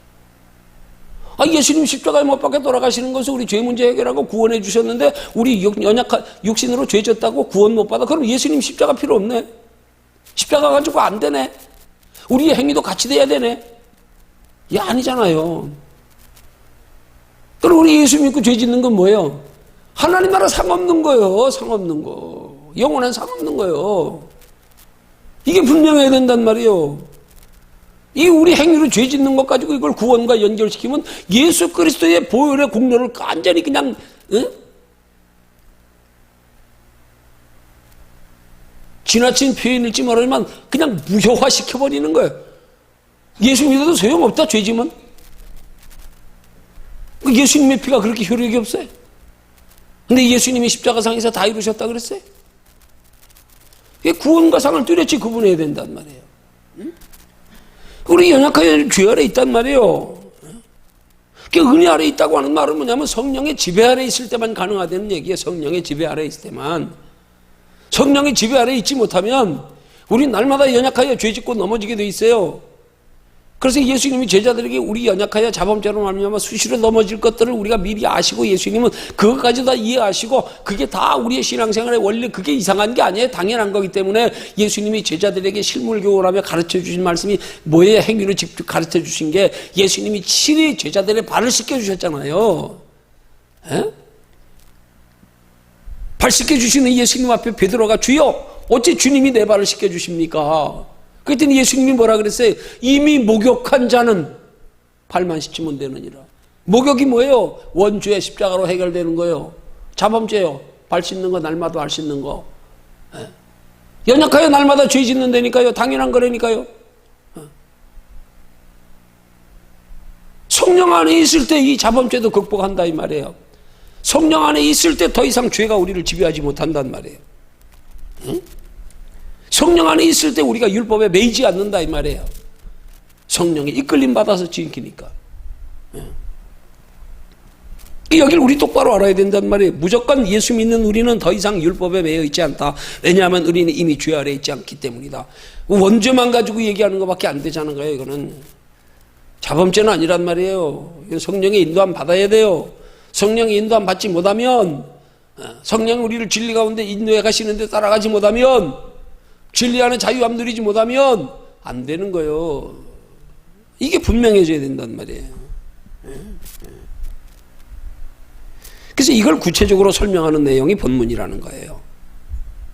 예수님 십자가에 못 박혀 돌아가시는 것은 우리 죄 문제 해결하고 구원해 주셨는데 우리 연약한 육신으로 죄졌다고 구원 못 받아. 그럼 예수님 십자가 필요 없네. 십자가 가지고 안 되네. 우리의 행위도 같이 돼야 되네. 이게 아니잖아요. 그럼 우리 예수 믿고 죄 짓는 건 뭐예요? 하나님 나라 상없는 거예요. 상없는 거. 영원한 상없는 거예요. 이게 분명해야 된단 말이에요. 이 우리 행위로 죄 짓는 것 가지고 이걸 구원과 연결시키면 예수 그리스도의 보혈의 공로를 완전히 그냥 지나친 표현일지 모르지만 그냥 무효화시켜버리는 거예요. 예수 믿어도 소용없다 죄지면. 예수님의 피가 그렇게 효력이 없어요. 근데 예수님이 십자가상에서 다 이루셨다 그랬어요. 구원과 상을 뚜렷이 구분해야 된단 말이에요. 우리 연약하여 죄 아래 있단 말이에요. 은혜 아래 있다고 하는 말은 뭐냐면 성령의 지배 아래 있을 때만 가능하다는 얘기예요. 성령의 지배 아래 있을 때만. 성령의 지배 아래 있지 못하면 우린 날마다 연약하여 죄 짓고 넘어지게 돼 있어요. 그래서 예수님이 제자들에게 우리 연약하여 자범죄로 말미암아 수시로 넘어질 것들을 우리가 미리 아시고 예수님은 그것까지 다 이해하시고 그게 다 우리의 신앙생활의 원리 그게 이상한 게 아니에요. 당연한 거기 때문에 예수님이 제자들에게 실물교훈하며 가르쳐 주신 말씀이 뭐예요? 행위로 직접 가르쳐 주신 게 예수님이 친히 제자들의 발을 씻겨 주셨잖아요. 발 씻겨 주시는 예수님 앞에 베드로가 주여 어찌 주님이 내 발을 씻겨 주십니까? 그랬더니 예수님이 뭐라 그랬어요? 이미 목욕한 자는 발만 씻으면 되느니라. 목욕이 뭐예요? 원죄의 십자가로 해결되는 거예요. 자범죄요. 발 씻는 거, 날마다 발 씻는 거. 연약하여 날마다 죄 짓는다니까요. 당연한 거라니까요. 성령 안에 있을 때 이 자범죄도 극복한다 이 말이에요. 성령 안에 있을 때 더 이상 죄가 우리를 지배하지 못한단 말이에요. 성령 안에 있을 때 우리가 율법에 매이지 않는다 이 말이에요. 성령의 이끌림 받아서 지키니까. 여기를 우리 똑바로 알아야 된단 말이에요. 무조건 예수 믿는 우리는 더 이상 율법에 매여 있지 않다. 왜냐하면 우리는 이미 죄 아래에 있지 않기 때문이다. 원죄만 가지고 얘기하는 것밖에 안 되자는 거예요. 이거는 자범죄는 아니란 말이에요. 성령의 인도함 받아야 돼요. 성령의 인도함 받지 못하면 성령 우리를 진리 가운데 인도해 가시는데 따라가지 못하면 진리 안에 자유함 누리지 못하면 안 되는 거예요. 이게 분명해져야 된단 말이에요. 그래서 이걸 구체적으로 설명하는 내용이 본문이라는 거예요.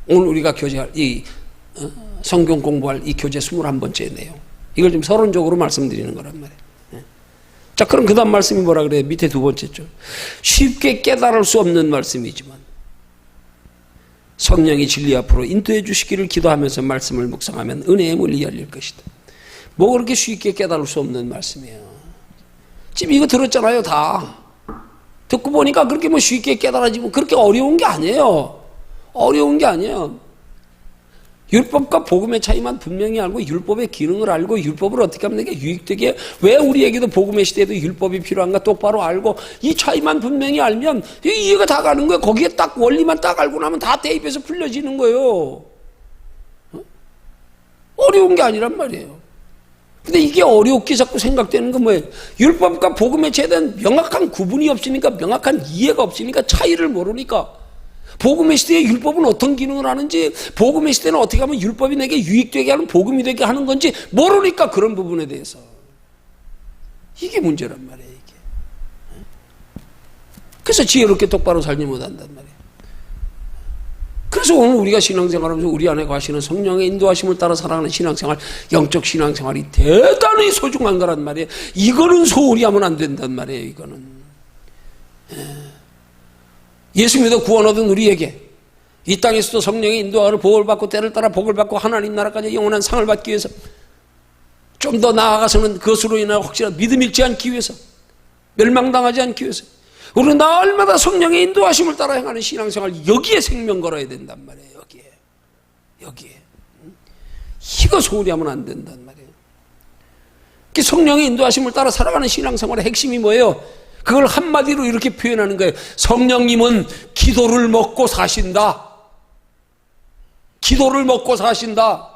오늘 우리가 교제할 성경 공부할 이 교재 21번째 내용. 이걸 좀 서론적으로 말씀드리는 거란 말이에요. 자, 그럼 그 다음 말씀이 뭐라 그래요? 밑에 두 번째죠. 쉽게 깨달을 수 없는 말씀이지만 성령이 진리 앞으로 인도해 주시기를 기도하면서 말씀을 묵상하면 은혜의 문이 열릴 것이다. 뭐 그렇게 쉽게 깨달을 수 없는 말씀이에요. 지금 이거 들었잖아요, 다. 듣고 보니까 그렇게 뭐 쉽게 깨달아지고 그렇게 어려운 게 아니에요. 어려운 게 아니에요. 율법과 복음의 차이만 분명히 알고 율법의 기능을 알고 율법을 어떻게 하면 내게 유익되게, 왜 우리에게도 복음의 시대에도 율법이 필요한가 똑바로 알고 이 차이만 분명히 알면 이해가 다 가는 거예요. 거기에 딱 원리만 딱 알고 나면 다 대입해서 풀려지는 거예요. 어려운 게 아니란 말이에요. 근데 이게 어렵게 자꾸 생각되는 건 뭐예요? 율법과 복음의 차이에 대한 명확한 구분이 없으니까, 명확한 이해가 없으니까, 차이를 모르니까, 복음의 시대에 율법은 어떤 기능을 하는지, 복음의 시대는 어떻게 하면 율법이 내게 유익되게 하는, 복음이 되게 하는 건지 모르니까, 그런 부분에 대해서. 이게 문제란 말이에요, 이게. 그래서 지혜롭게 똑바로 살지 못한단 말이에요. 그래서 오늘 우리가 신앙생활하면서 우리 안에 과시는 성령의 인도하심을 따라 살아가는 신앙생활, 영적 신앙생활이 대단히 소중한 거란 말이에요. 이거는 소홀히 하면 안 된단 말이에요, 이거는. 예수 믿어 구원 얻은 우리에게 이 땅에서도 성령의 인도하를 복을 받고 때를 따라 복을 받고 하나님 나라까지 영원한 상을 받기 위해서, 좀 더 나아가서는 그것으로 인하여 혹시나 믿음 잃지 않기 위해서, 멸망당하지 않기 위해서 우리는 날마다 성령의 인도하심을 따라 행하는 신앙생활, 여기에 생명 걸어야 된단 말이에요. 여기에 이거 소홀히 하면 안 된단 말이에요. 성령의 인도하심을 따라 살아가는 신앙생활의 핵심이 뭐예요? 그걸 한마디로 이렇게 표현하는 거예요. 성령님은 기도를 먹고 사신다. 기도를 먹고 사신다.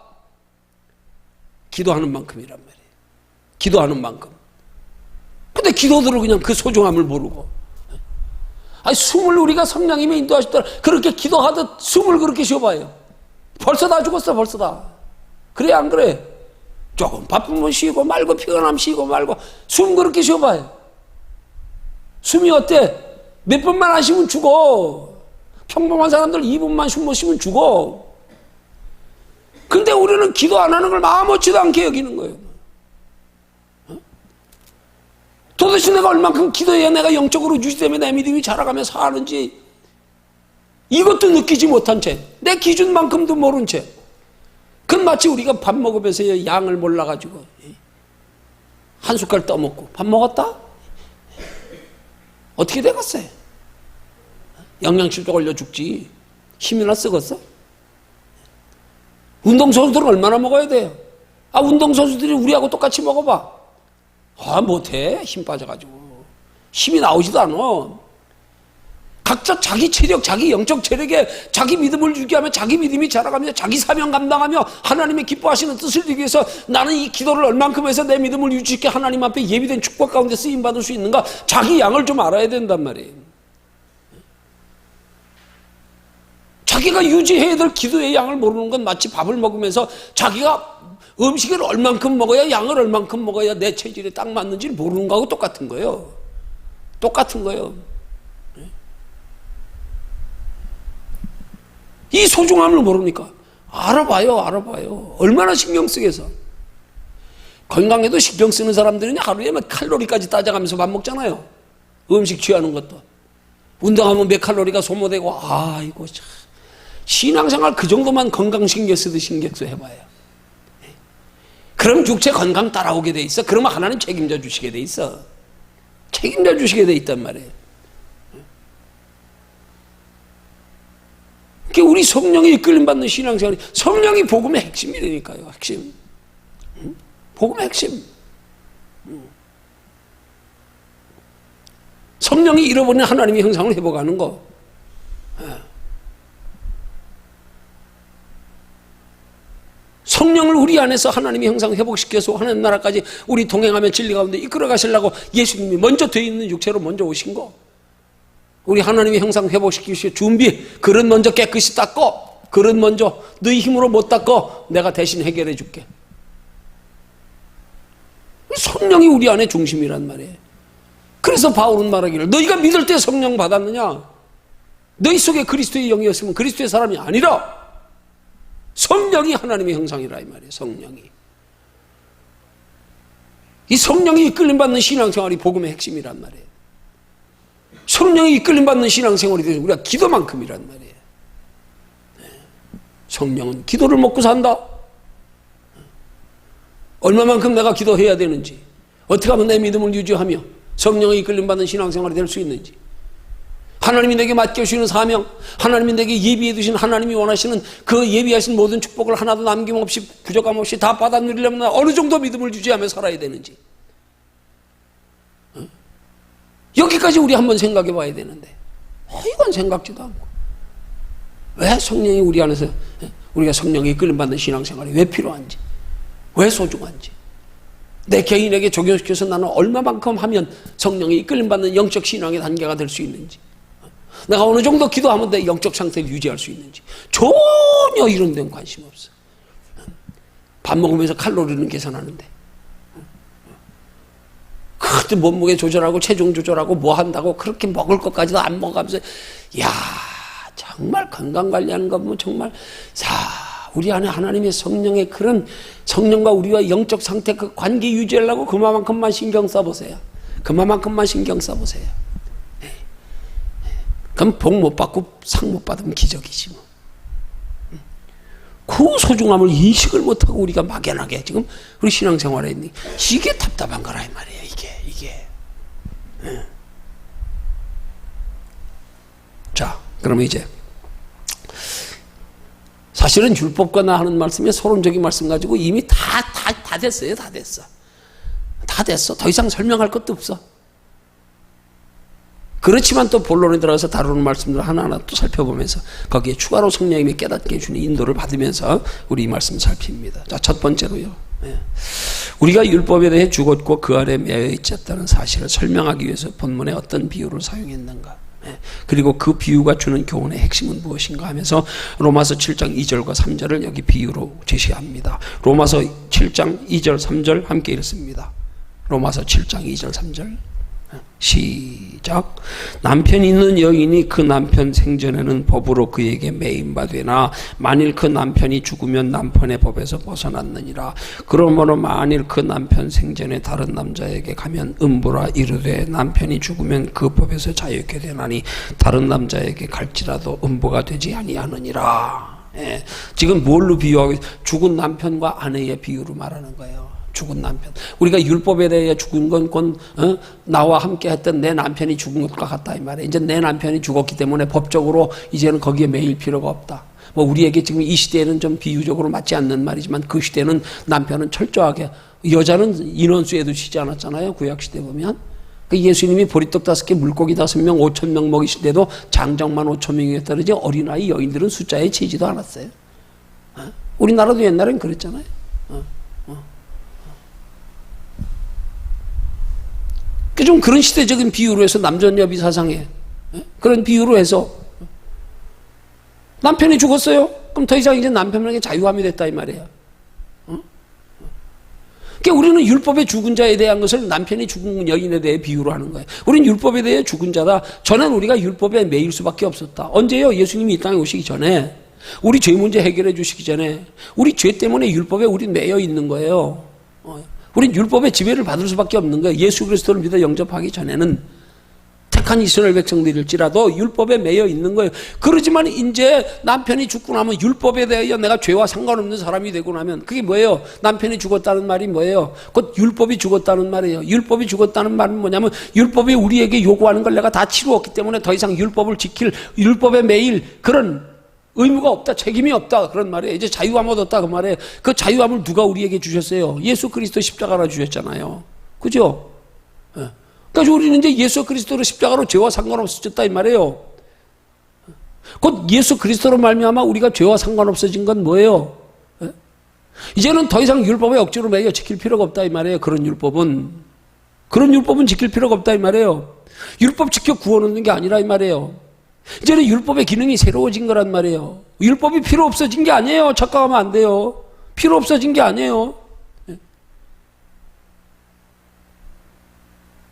기도하는 만큼이란 말이에요. 기도하는 만큼. 근데 기도들을 그냥 그 소중함을 모르고, 아니, 숨을 우리가 성령님이 인도하셨더라 그렇게 기도하듯 숨을 그렇게 쉬어봐요. 벌써 다 죽었어, 벌써 다. 그래, 안 그래? 조금 바쁘면 쉬고 말고, 피곤하면 쉬고 말고, 숨 그렇게 쉬어봐요. 숨이 어때? 몇 번만 안 쉬면 죽어. 평범한 사람들 2분만 숨 못 쉬면 죽어. 근데 우리는 기도 안 하는 걸 아무렇지도 않게 여기는 거예요. 도대체 내가 얼만큼 기도해야 내가 영적으로 유지되며 내 믿음이 자라가며 사는지, 이것도 느끼지 못한 채, 내 기준만큼도 모른 채, 그건 마치 우리가 밥 먹으면서 양을 몰라가지고 한 숟갈 떠먹고 밥 먹었다? 어떻게 되겠어요? 영양실조 걸려 죽지. 힘이나 쓰겠어? 운동선수들은 얼마나 먹어야 돼요? 아, 운동선수들이 우리하고 똑같이 먹어봐. 아, 못해. 힘 빠져가지고. 힘이 나오지도 않아. 각자 자기 체력, 자기 영적 체력에 자기 믿음을 유지하며 자기 믿음이 자라가며 자기 사명 감당하며 하나님의 기뻐하시는 뜻을 이루기 위해서 나는 이 기도를 얼만큼 해서 내 믿음을 유지시켜 하나님 앞에 예비된 축복 가운데 쓰임받을 수 있는가, 자기 양을 좀 알아야 된단 말이에요. 자기가 유지해야 될 기도의 양을 모르는 건 마치 밥을 먹으면서 자기가 음식을 얼만큼 먹어야, 양을 얼만큼 먹어야 내 체질에 딱 맞는지를 모르는 거하고 똑같은 거예요. 똑같은 거예요. 이 소중함을 모르니까. 알아봐요. 얼마나 신경 쓰겠어. 건강에도 신경 쓰는 사람들은 하루에 몇 칼로리까지 따져가면서 밥 먹잖아요. 음식 취하는 것도. 운동하면 몇 칼로리가 소모되고, 아이고, 참. 신앙생활 그 정도만 건강 신경 쓰듯 신경 써 해봐요. 그럼 육체 건강 따라오게 돼 있어. 그러면 하나님 책임져 주시게 돼 있어. 책임져 주시게 돼 있단 말이에요. 그러니까 우리 성령이 이끌림 받는 신앙생활이, 성령이 복음의 핵심이라니까요. 핵심. 복음의 핵심. 성령이 잃어버린 하나님의 형상을 회복하는 거. 성령을 우리 안에서 하나님의 형상 회복시켜서 하나님 나라까지 우리 동행하며 진리 가운데 이끌어 가시려고 예수님이 먼저 되어 있는 육체로 먼저 오신 거. 우리 하나님의 형상 회복시키기 위해 준비. 그릇 먼저 깨끗이 닦고, 그릇 먼저 너희 힘으로 못 닦고 내가 대신 해결해 줄게. 성령이 우리 안에 중심이란 말이에요. 그래서 바울은 말하기를, 너희가 믿을 때 성령 받았느냐? 너희 속에 그리스도의 영이었으면 그리스도의 사람이 아니라 성령이 하나님의 형상이라 이 말이에요. 성령이. 이 성령이 이끌림받는 신앙생활이 복음의 핵심이란 말이에요. 성령이 이끌림받는 신앙생활이 되면 우리가 기도만큼이란 말이에요. 성령은 기도를 먹고 산다. 얼마만큼 내가 기도해야 되는지, 어떻게 하면 내 믿음을 유지하며 성령의 이끌림받는 신앙생활이 될 수 있는지, 하나님이 내게 맡겨주시는 사명, 하나님이 내게 예비해 두신 하나님이 원하시는 그 예비하신 모든 축복을 하나도 남김없이 부족함 없이 다 받아 누리려면 어느 정도 믿음을 유지하며 살아야 되는지, 여기까지 우리 한번 생각해 봐야 되는데 이건 생각지도 않고, 왜 성령이 우리 안에서, 우리가 성령의 이끌림받는 신앙생활이 왜 필요한지, 왜 소중한지, 내 개인에게 적용시켜서 나는 얼마만큼 하면 성령의 이끌림받는 영적 신앙의 단계가 될 수 있는지, 내가 어느 정도 기도하면 내 영적 상태를 유지할 수 있는지 전혀 이런 데는 관심 없어. 밥 먹으면서 칼로리는 계산하는데, 그때 몸무게 조절하고 체중 조절하고 뭐 한다고 그렇게 먹을 것까지도 안 먹어가면서, 야 정말 건강관리하는 거 보면 정말 우리 안에 하나님의 성령의 그런 성령과 우리와 영적 상태 그 관계 유지하려고 그만큼만 신경 써보세요. 그만큼만 신경 써보세요. 그럼 복 못 받고 상 못 받으면 기적이지 뭐. 그 소중함을 인식을 못하고 우리가 막연하게 지금 우리 신앙생활에 있는 이게 답답한 거라 이 말이에요. 이게. 자, 그러면 이제 사실은 율법과 나 하는 말씀이 서론적인 말씀 가지고 이미 다 됐어요. 다 됐어. 더 이상 설명할 것도 없어. 그렇지만 또 본론에 들어가서 다루는 말씀들 하나하나 또 살펴보면서 거기에 추가로 성령님이 깨닫게 해주는 인도를 받으면서 우리 이 말씀을 살핍니다. 자, 첫 번째로요. 우리가 율법에 대해 죽었고 그 아래 매여 있었다는 사실을 설명하기 위해서 본문에 어떤 비유를 사용했는가, 그리고 그 비유가 주는 교훈의 핵심은 무엇인가 하면서 로마서 7장 2절과 3절을 여기 비유로 제시합니다. 로마서 7장 2절 3절 함께 읽습니다. 로마서 7장 2절 3절 시작. 남편 있는 여인이 그 남편 생전에는 법으로 그에게 매인 바 되나 만일 그 남편이 죽으면 남편의 법에서 벗어났느니라. 그러므로 만일 그 남편 생전에 다른 남자에게 가면 음부라 이르되 남편이 죽으면 그 법에서 자유케 되나니 다른 남자에게 갈지라도 음부가 되지 아니하느니라. 지금 뭘로 비유하고, 죽은 남편과 아내의 비유로 말하는 거예요. 죽은 남편. 우리가 율법에 대해 죽은 건 나와 함께 했던 내 남편이 죽은 것과 같다 이 말이에요. 이제 내 남편이 죽었기 때문에 법적으로 이제는 거기에 매일 필요가 없다. 뭐 우리에게 지금 이 시대에는 좀 비유적으로 맞지 않는 말이지만 그 시대는 남편은 철저하게, 여자는 인원수에도 쉬지 않았잖아요. 구약시대 보면. 예수님이 보리떡 5개 물고기 5명 5,000명 먹이실 때도 장정만 5,000명이었다 그러지 어린아이 여인들은 숫자에 채지도 않았어요. 우리나라도 옛날엔 그랬잖아요. 좀 그런 시대적인 비유로 해서 남전여비 사상에 그런 비유로 해서 남편이 죽었어요. 그럼 더 이상 이제 남편에게 자유함이 됐다 이 말이에요. 그러니까 우리는 율법의 죽은 자에 대한 것을 남편이 죽은 여인에 대해 비유로 하는 거예요. 우리는 율법에 대해 죽은 자다. 전에는 우리가 율법에 매일 수밖에 없었다. 언제요? 예수님이 이 땅에 오시기 전에, 우리 죄 문제 해결해 주시기 전에, 우리 죄 때문에 율법에 우리 매여 있는 거예요. 우린 율법의 지배를 받을 수밖에 없는 거예요. 예수 그리스도를 믿어 영접하기 전에는 택한 이스라엘 백성들일지라도 율법에 매여 있는 거예요. 그러지만 이제 남편이 죽고 나면 율법에 대하여 내가 죄와 상관없는 사람이 되고 나면 그게 뭐예요? 남편이 죽었다는 말이 뭐예요? 곧 율법이 죽었다는 말이에요. 율법이 죽었다는 말은 뭐냐면 율법이 우리에게 요구하는 걸 내가 다 치루었기 때문에 더 이상 율법을 지킬, 율법에 매일 그런 의무가 없다, 책임이 없다 그런 말이에요. 이제 자유함 얻었다 그 말이에요. 그 자유함을 누가 우리에게 주셨어요? 예수 그리스도 십자가로 주셨잖아요. 그죠? 그러니까 우리는 이제 예수 그리스도로 십자가로 죄와 상관없어졌다 이 말이에요. 곧 예수 그리스도로 말미암아 우리가 죄와 상관없어진 건 뭐예요? 이제는 더 이상 율법에 억지로 매여 지킬 필요가 없다 이 말이에요. 그런 율법은 지킬 필요가 없다 이 말이에요. 율법 지켜 구원 얻는 게 아니라 이 말이에요. 이제는 율법의 기능이 새로워진 거란 말이에요. 율법이 필요 없어진 게 아니에요. 착각하면 안 돼요. 필요 없어진 게 아니에요.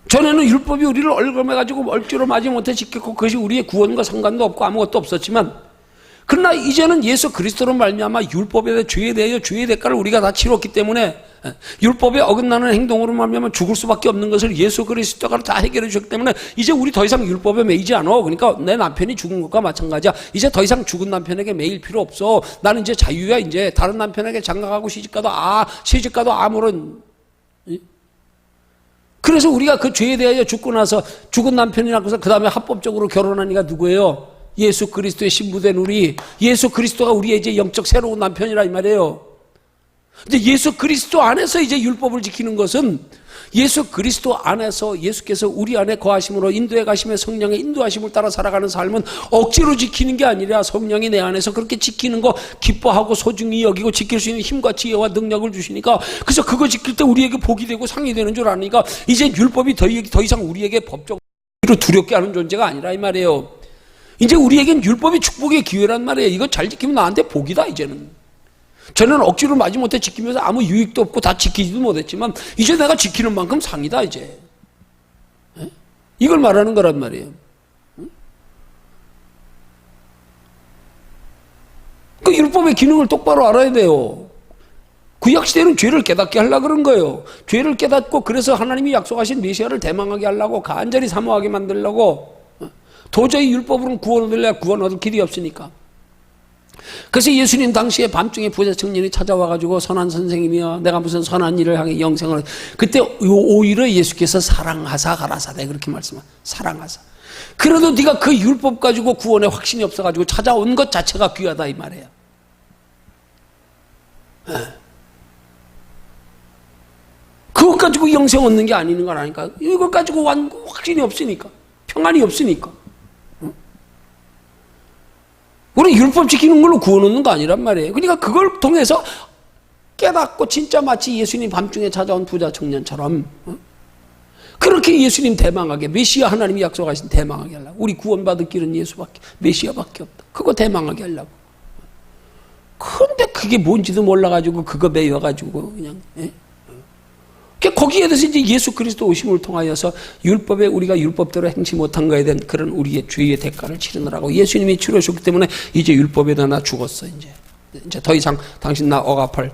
전에는 율법이 우리를 얼검해가지고 얼지로 마지 못해 지켰고 그것이 우리의 구원과 상관도 없고 아무것도 없었지만, 그러나 이제는 예수 그리스도로 말미암아 율법에 대해 죄에 대하여 죄의 대가를 우리가 다 치렀기 때문에 율법에 어긋나는 행동으로 말미암아 죽을 수밖에 없는 것을 예수 그리스도가 다 해결해 주셨기 때문에 이제 우리 더 이상 율법에 매이지 않아. 그러니까 내 남편이 죽은 것과 마찬가지야. 이제 더 이상 죽은 남편에게 매일 필요 없어. 나는 이제 자유야. 이제 다른 남편에게 장가가고 시집가도 아무런. 그래서 우리가 그 죄에 대하여 죽고 나서 죽은 남편이라고 해서 그 다음에 합법적으로 결혼한 이가 누구예요? 예수 그리스도의 신부된 우리. 예수 그리스도가 우리의 이제 영적 새로운 남편이라 이 말이에요. 근데 예수 그리스도 안에서 이제 율법을 지키는 것은 예수 그리스도 안에서 예수께서 우리 안에 거하심으로 인도에 가심에 성령의 인도하심을 따라 살아가는 삶은 억지로 지키는 게 아니라 성령이 내 안에서 그렇게 지키는 거 기뻐하고 소중히 여기고 지킬 수 있는 힘과 지혜와 능력을 주시니까 그래서 그거 지킬 때 우리에게 복이 되고 상이 되는 줄 아니까 이제 율법이 더 이상 우리에게 법적으로 두렵게 하는 존재가 아니라 이 말이에요. 이제 우리에겐 율법이 축복의 기회란 말이에요. 이거 잘 지키면 나한테 복이다 이제는. 저는 억지로 마지못해 지키면서 아무 유익도 없고 다 지키지도 못했지만 이제 내가 지키는 만큼 상이다 이제. 이걸 말하는 거란 말이에요. 그 율법의 기능을 똑바로 알아야 돼요. 구약시대는 죄를 깨닫게 하려고 그런 거예요. 죄를 깨닫고 그래서 하나님이 약속하신 메시아를 대망하게 하려고 간절히 사모하게 만들려고. 도저히 율법으로는 구원 얻을 길이 없으니까. 그래서 예수님 당시에 밤중에 부자 청년이 찾아와가지고 선한 선생님이여 내가 무슨 선한 일을 하게 영생을 그때 오히려 예수께서 사랑하사 가라사대 그렇게 말씀하세요. 사랑하사. 그래도 네가 그 율법 가지고 구원에 확신이 없어가지고 찾아온 것 자체가 귀하다 이 말이에요. 그것 가지고 영생 얻는 게 아니는 건 아니까. 이것 가지고 확신이 없으니까 평안이 없으니까. 우리 율법 지키는 걸로 구원 얻는 거 아니란 말이에요. 그러니까 그걸 통해서 깨닫고 진짜 마치 예수님 밤중에 찾아온 부자 청년처럼 그렇게 예수님 대망하게 메시아 하나님이 약속하신 대망하게 하려고. 우리 구원받을 길은 예수밖에 메시아밖에 없다. 그거 대망하게 하려고. 근데 그게 뭔지도 몰라가지고 그거 매여가지고 그냥 거기에 대해서 이제 예수 그리스도 오심을 통하여서 율법에 우리가 율법대로 행치 못한 거에 대한 그런 우리의 죄의 대가를 치르느라고 예수님이 치러주셨기 때문에 이제 율법에다 나 죽었어. 이제 더 이상 당신 나 억압할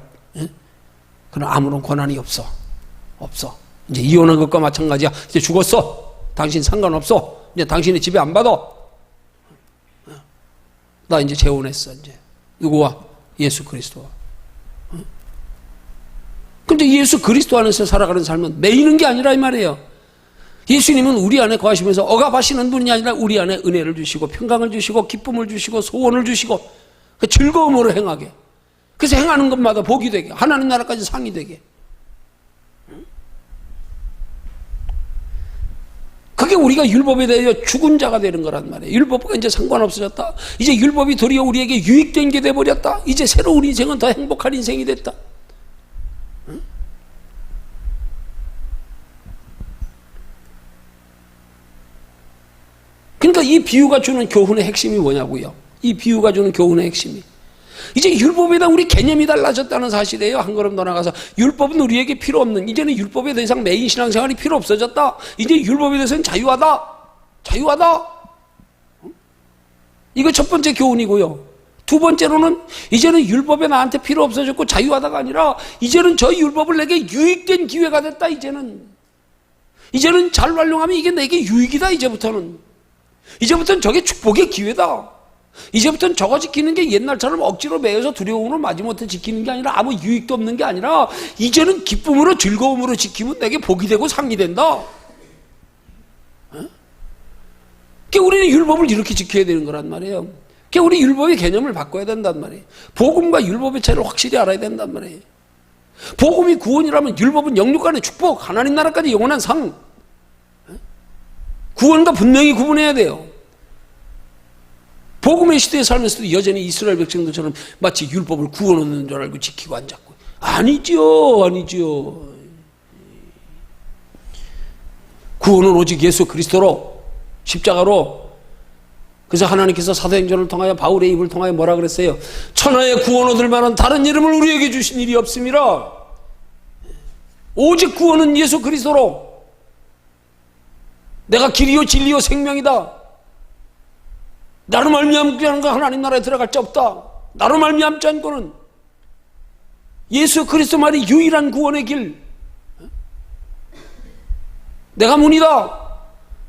그런 아무런 권한이 없어. 이제 이혼한 것과 마찬가지야. 이제 죽었어. 당신 상관없어. 이제 당신의 집에 안 받아. 나 이제 재혼했어. 이제 누구와? 예수 그리스도와. 근데 예수 그리스도 안에서 살아가는 삶은 매이는 게 아니라 이 말이에요. 예수님은 우리 안에 거하시면서 억압하시는 분이 아니라 우리 안에 은혜를 주시고 평강을 주시고 기쁨을 주시고 소원을 주시고 즐거움으로 행하게. 그래서 행하는 것마다 복이 되게 하나님 나라까지 상이 되게. 그게 우리가 율법에 대해 죽은 자가 되는 거란 말이에요. 율법과 이제 상관없어졌다. 이제 율법이 도리어 우리에게 유익된 게 돼버렸다. 이제 새로운 인생은 더 행복한 인생이 됐다. 그러니까 이 비유가 주는 교훈의 핵심이 뭐냐고요. 이 비유가 주는 교훈의 핵심이 이제 율법에 대한 우리 개념이 달라졌다는 사실이에요. 한 걸음 더 나가서 율법은 우리에게 필요 없는, 이제는 율법에 더 이상 매인 신앙생활이 필요 없어졌다. 이제 율법에 대해서는 자유하다. 이거 첫 번째 교훈이고요. 두 번째로는 이제는 율법에 나한테 필요 없어졌고 자유하다가 아니라 이제는 저 율법을 내게 유익된 기회가 됐다. 이제는 잘 활용하면 이게 내게 유익이다. 이제부터는 저게 축복의 기회다. 이제부터는 저거 지키는 게 옛날처럼 억지로 매여서 두려움으로 마지못해 지키는 게 아니라 아무 유익도 없는 게 아니라 이제는 기쁨으로 즐거움으로 지키면 내게 복이 되고 상이 된다. 그러니까 우리는 율법을 이렇게 지켜야 되는 거란 말이에요. 그러니까 우리 율법의 개념을 바꿔야 된단 말이에요. 복음과 율법의 차이를 확실히 알아야 된단 말이에요. 복음이 구원이라면 율법은 영육간의 축복, 하나님 나라까지 영원한 상. 구원과 분명히 구분해야 돼요. 복음의 시대에 살면서도 여전히 이스라엘 백성들처럼 마치 율법을 구원 얻는 줄 알고 지키고 앉았고. 아니죠. 구원은 오직 예수 그리스도로, 십자가로. 그래서 하나님께서 사도행전을 통하여 바울의 입을 통하여 뭐라 그랬어요? 천하의 구원 얻을 만한 다른 이름을 우리에게 주신 일이 없음이라. 오직 구원은 예수 그리스도로. 내가 길이요 진리요 생명이다. 나로 말미암지 않은 거 하나님 나라에 들어갈 자 없다. 나로 말미암지 않고는 예수 그리스도만이 유일한 구원의 길. 내가 문이다.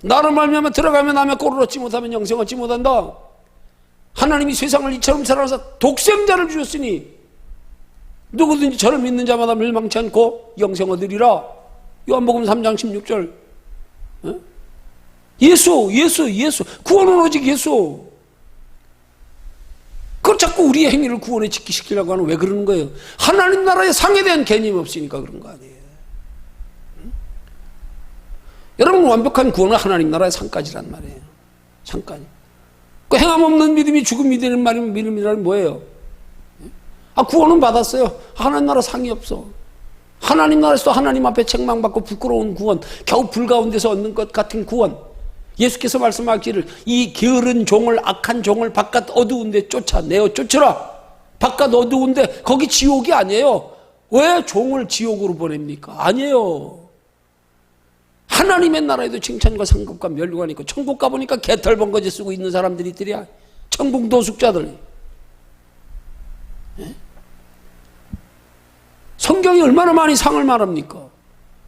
나를 말미암아 들어가면 아멘 꼴을 얻지 못하면 영생 얻지 못한다. 하나님이 세상을 이처럼 사랑하사 독생자를 주셨으니 누구든지 저를 믿는 자마다 멸망치 않고 영생 얻으리라. 요한복음 3장 16절. 예수. 구원은 오직 예수. 그걸 자꾸 우리의 행위를 구원에 지키시키려고 하는, 왜 그러는 거예요? 하나님 나라의 상에 대한 개념이 없으니까 그런 거 아니에요. 여러분, 완벽한 구원은 하나님 나라의 상까지란 말이에요. 상까지. 그 행함 없는 믿음이 죽음이 되는 말이면 믿음이란 뭐예요? 구원은 받았어요. 하나님 나라 상이 없어. 하나님 나라에서도 하나님 앞에 책망받고 부끄러운 구원, 겨우 불 가운데서 얻는 것 같은 구원. 예수께서 말씀하기를 이 게으른 종을, 악한 종을 바깥 어두운 데 쫓아내어 쫓으라. 바깥 어두운 데, 거기 지옥이 아니에요. 왜 종을 지옥으로 보냅니까? 아니에요. 하나님의 나라에도 칭찬과 상급과 멸류관이 있고, 천국 가보니까 개털번거지 쓰고 있는 사람들이 있더랴. 천국 도숙자들. 성경이 얼마나 많이 상을 말합니까?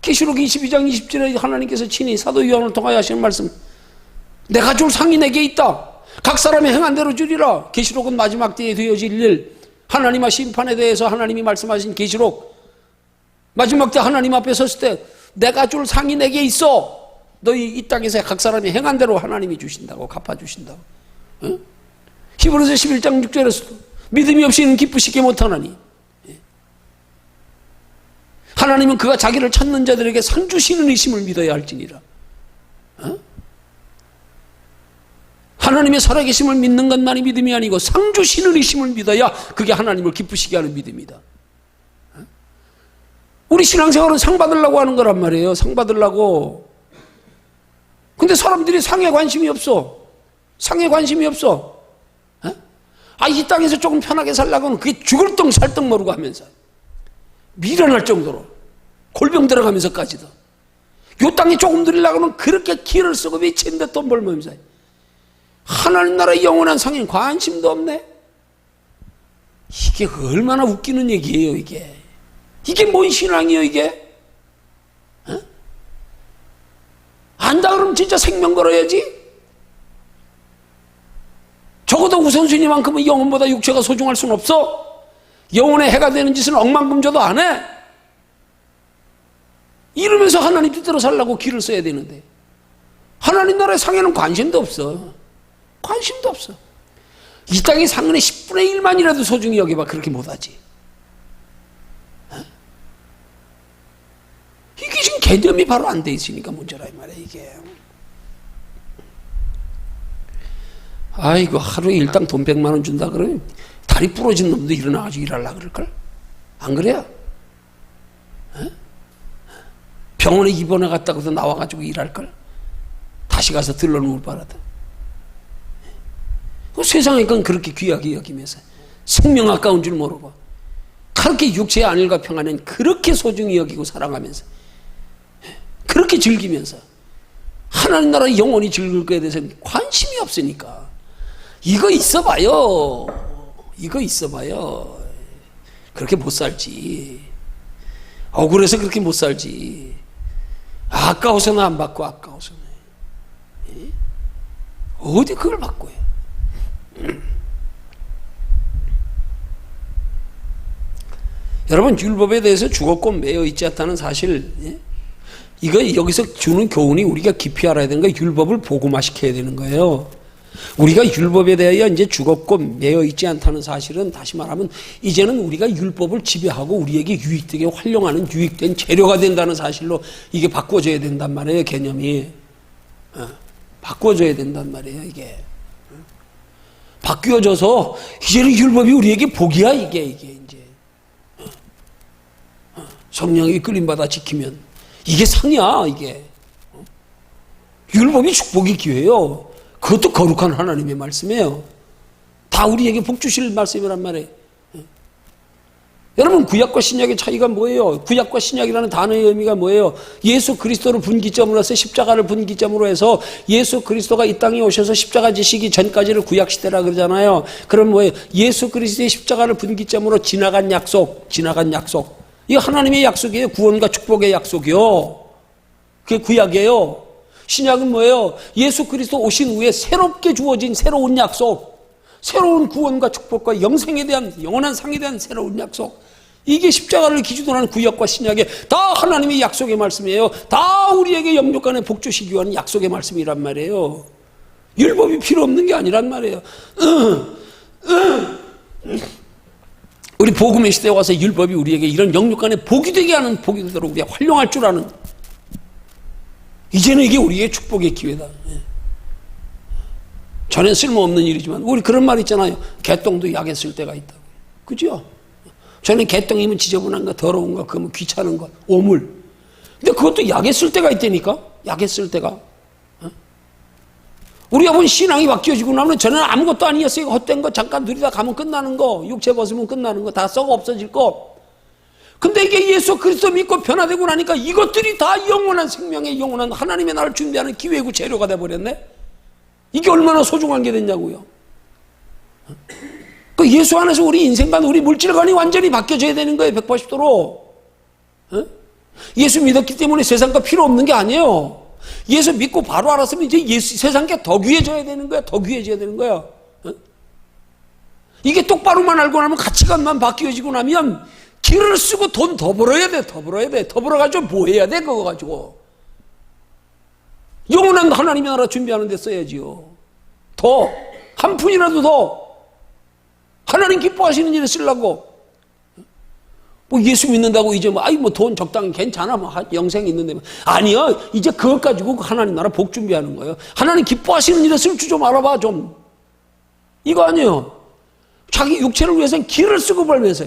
계시록 22장 20절에 하나님께서 친히 사도 요한을 통하여 하시는 말씀, 내가 줄 상이 내게 있다. 각 사람이 행한 대로 주리라. 계시록은 마지막 때에 되어질 일, 하나님의 심판에 대해서 하나님이 말씀하신 계시록, 마지막 때 하나님 앞에 섰을 때 내가 줄 상이 내게 있어. 너희 이 땅에서 각 사람이 행한 대로 하나님이 주신다고, 갚아주신다고. 응? 히브리서 11장 6절에서도 믿음이 없이는 기쁘시게 못하나니, 하나님은 그가 자기를 찾는 자들에게 상 주시는 의심을 믿어야 할지니라. 하나님의 살아계심을 믿는 것만이 믿음이 아니고 상 주시는 의심을 믿어야 그게 하나님을 기쁘시게 하는 믿음이다. 우리 신앙생활은 상 받으려고 하는 거란 말이에요. 상 받으려고. 근데 사람들이 상에 관심이 없어. 상에 관심이 없어. 이 땅에서 조금 편하게 살려고 하면 그게 죽을 똥 살 똥 모르고 하면서 미련할 정도로 골병 들어가면서까지도 요 땅에 조금 누리려고 하면 그렇게 기를 쓰고 미친데 돈 벌면서 하나님 나라의 영원한 상에 관심도 없네. 이게 얼마나 웃기는 얘기예요. 이게 뭔 신앙이에요 이게? 안다 그러면 진짜 생명 걸어야지. 적어도 우선순위만큼은 영혼보다 육체가 소중할 수는 없어. 영혼에 해가 되는 짓은 억만금 줘도 안 해. 이러면서 하나님 뜻대로 살라고 기를 써야 되는데 하나님 나라의 상에는 관심도 없어. 관심도 없어. 이 땅의 상은의 10분의 1만이라도 소중히 여겨봐. 그렇게 못하지. 이게 지금 개념이 바로 안 돼 있으니까 문제라 이 말이야 이게. 아이고, 하루에 일당 돈 100만 원 준다 그러면 다리 부러진 놈도 일어나가지고 일하려고 그럴걸? 안 그래요? 병원에 입원해 갔다고도 나와가지고 일할걸? 다시 가서 들러 누울 바라다. 세상에 그건 그렇게 귀하게 여기면서 생명 아까운 줄 모르고 그렇게 육체의 안일과 평안은 그렇게 소중히 여기고 사랑하면서 그렇게 즐기면서 하나님 나라의 영원히 즐길 거에 대해서는 관심이 없으니까 이거 있어봐요. 그렇게 못 살지. 억울해서 그렇게 못 살지. 아까워서는 안 받고 아까워서는. 어디 그걸 받고 해. 여러분, 율법에 대해서 죽었고 매여 있지 않다는 사실, 이거 여기서 주는 교훈이 우리가 깊이 알아야 되는 거예요. 율법을 복음화시켜야 되는 거예요. 우리가 율법에 대하여 이제 죽었고 매여 있지 않다는 사실은, 다시 말하면 이제는 우리가 율법을 지배하고 우리에게 유익되게 활용하는 유익된 재료가 된다는 사실로 이게 바꿔줘야 된단 말이에요. 개념이 바꿔줘야 된단 말이에요. 이게 바뀌어져서 이제는 율법이 우리에게 복이야. 이게 이제 성령이 끌림받아 지키면 이게 상이야. 이게 율법이 축복의 기회예요. 그것도 거룩한 하나님의 말씀이에요. 다 우리에게 복 주실 말씀이란 말이에요. 여러분, 구약과 신약의 차이가 뭐예요? 구약과 신약이라는 단어의 의미가 뭐예요? 예수 그리스도를 분기점으로 해서 십자가를 분기점으로 해서 예수 그리스도가 이 땅에 오셔서 십자가 지시기 전까지를 구약시대라 그러잖아요. 그럼 뭐예요? 예수 그리스도의 십자가를 분기점으로 지나간 약속. 이거 하나님의 약속이에요. 구원과 축복의 약속이요. 그게 구약이에요. 신약은 뭐예요? 예수 그리스도 오신 후에 새롭게 주어진 새로운 약속. 새로운 구원과 축복과 영생에 대한, 영원한 상에 대한 새로운 약속. 이게 십자가를 기준으로 하는 구약과 신약의 다 하나님의 약속의 말씀이에요. 다 우리에게 영육간에 복 주시기 위한 약속의 말씀이란 말이에요. 율법이 필요 없는 게 아니란 말이에요. 우리 복음의 시대에 와서 율법이 우리에게 이런 영육간에 복이 되게 하는, 복이 되도록 우리가 활용할 줄 아는, 이제는 이게 우리의 축복의 기회다. 전엔 쓸모없는 일이지만 우리 그런 말 있잖아요. 개똥도 약에 쓸 때가 있다고. 그죠? 전엔 개똥이면 지저분한 거, 더러운 거, 그거 뭐 귀찮은 거, 오물. 근데 그것도 약에 쓸 때가 있다니까? 약에 쓸 때가. 우리가 본 신앙이 바뀌어지고 나면 전에는 아무것도 아니었어요. 헛된 거 잠깐 누리다 가면 끝나는 거, 육체 벗으면 끝나는 거, 다 썩어 없어질 거. 근데 이게 예수 그리스도 믿고 변화되고 나니까 이것들이 다 영원한 생명의 영원한 하나님의 나라를 준비하는 기회고 재료가 돼버렸네. 이게 얼마나 소중한 게 됐냐고요. 그 예수 안에서 우리 인생관, 우리 물질관이 완전히 바뀌어져야 되는 거예요. 180도로. 예수 믿었기 때문에 세상과 필요 없는 게 아니에요. 예수 믿고 바로 알았으면 이제 세상께 더 귀해져야 되는 거야. 더 귀해져야 되는 거야. 이게 똑바로만 알고 나면 가치관만 바뀌어지고 나면 길을 쓰고 돈 더 벌어야 돼. 더 벌어가지고 뭐 해야 돼? 그거 가지고. 영원한 하나님의 나라 준비하는 데 써야지요. 더, 한 푼이라도 더. 하나님 기뻐하시는 일에 쓰려고. 뭐 예수 믿는다고 이제 뭐 돈 적당히 괜찮아. 뭐 영생 있는데. 아니요. 이제 그것 가지고 하나님 나라 복 준비하는 거예요. 하나님 기뻐하시는 일에 쓸 줄 좀 알아봐, 좀. 이거 아니에요. 자기 육체를 위해서는 길을 쓰고 벌면서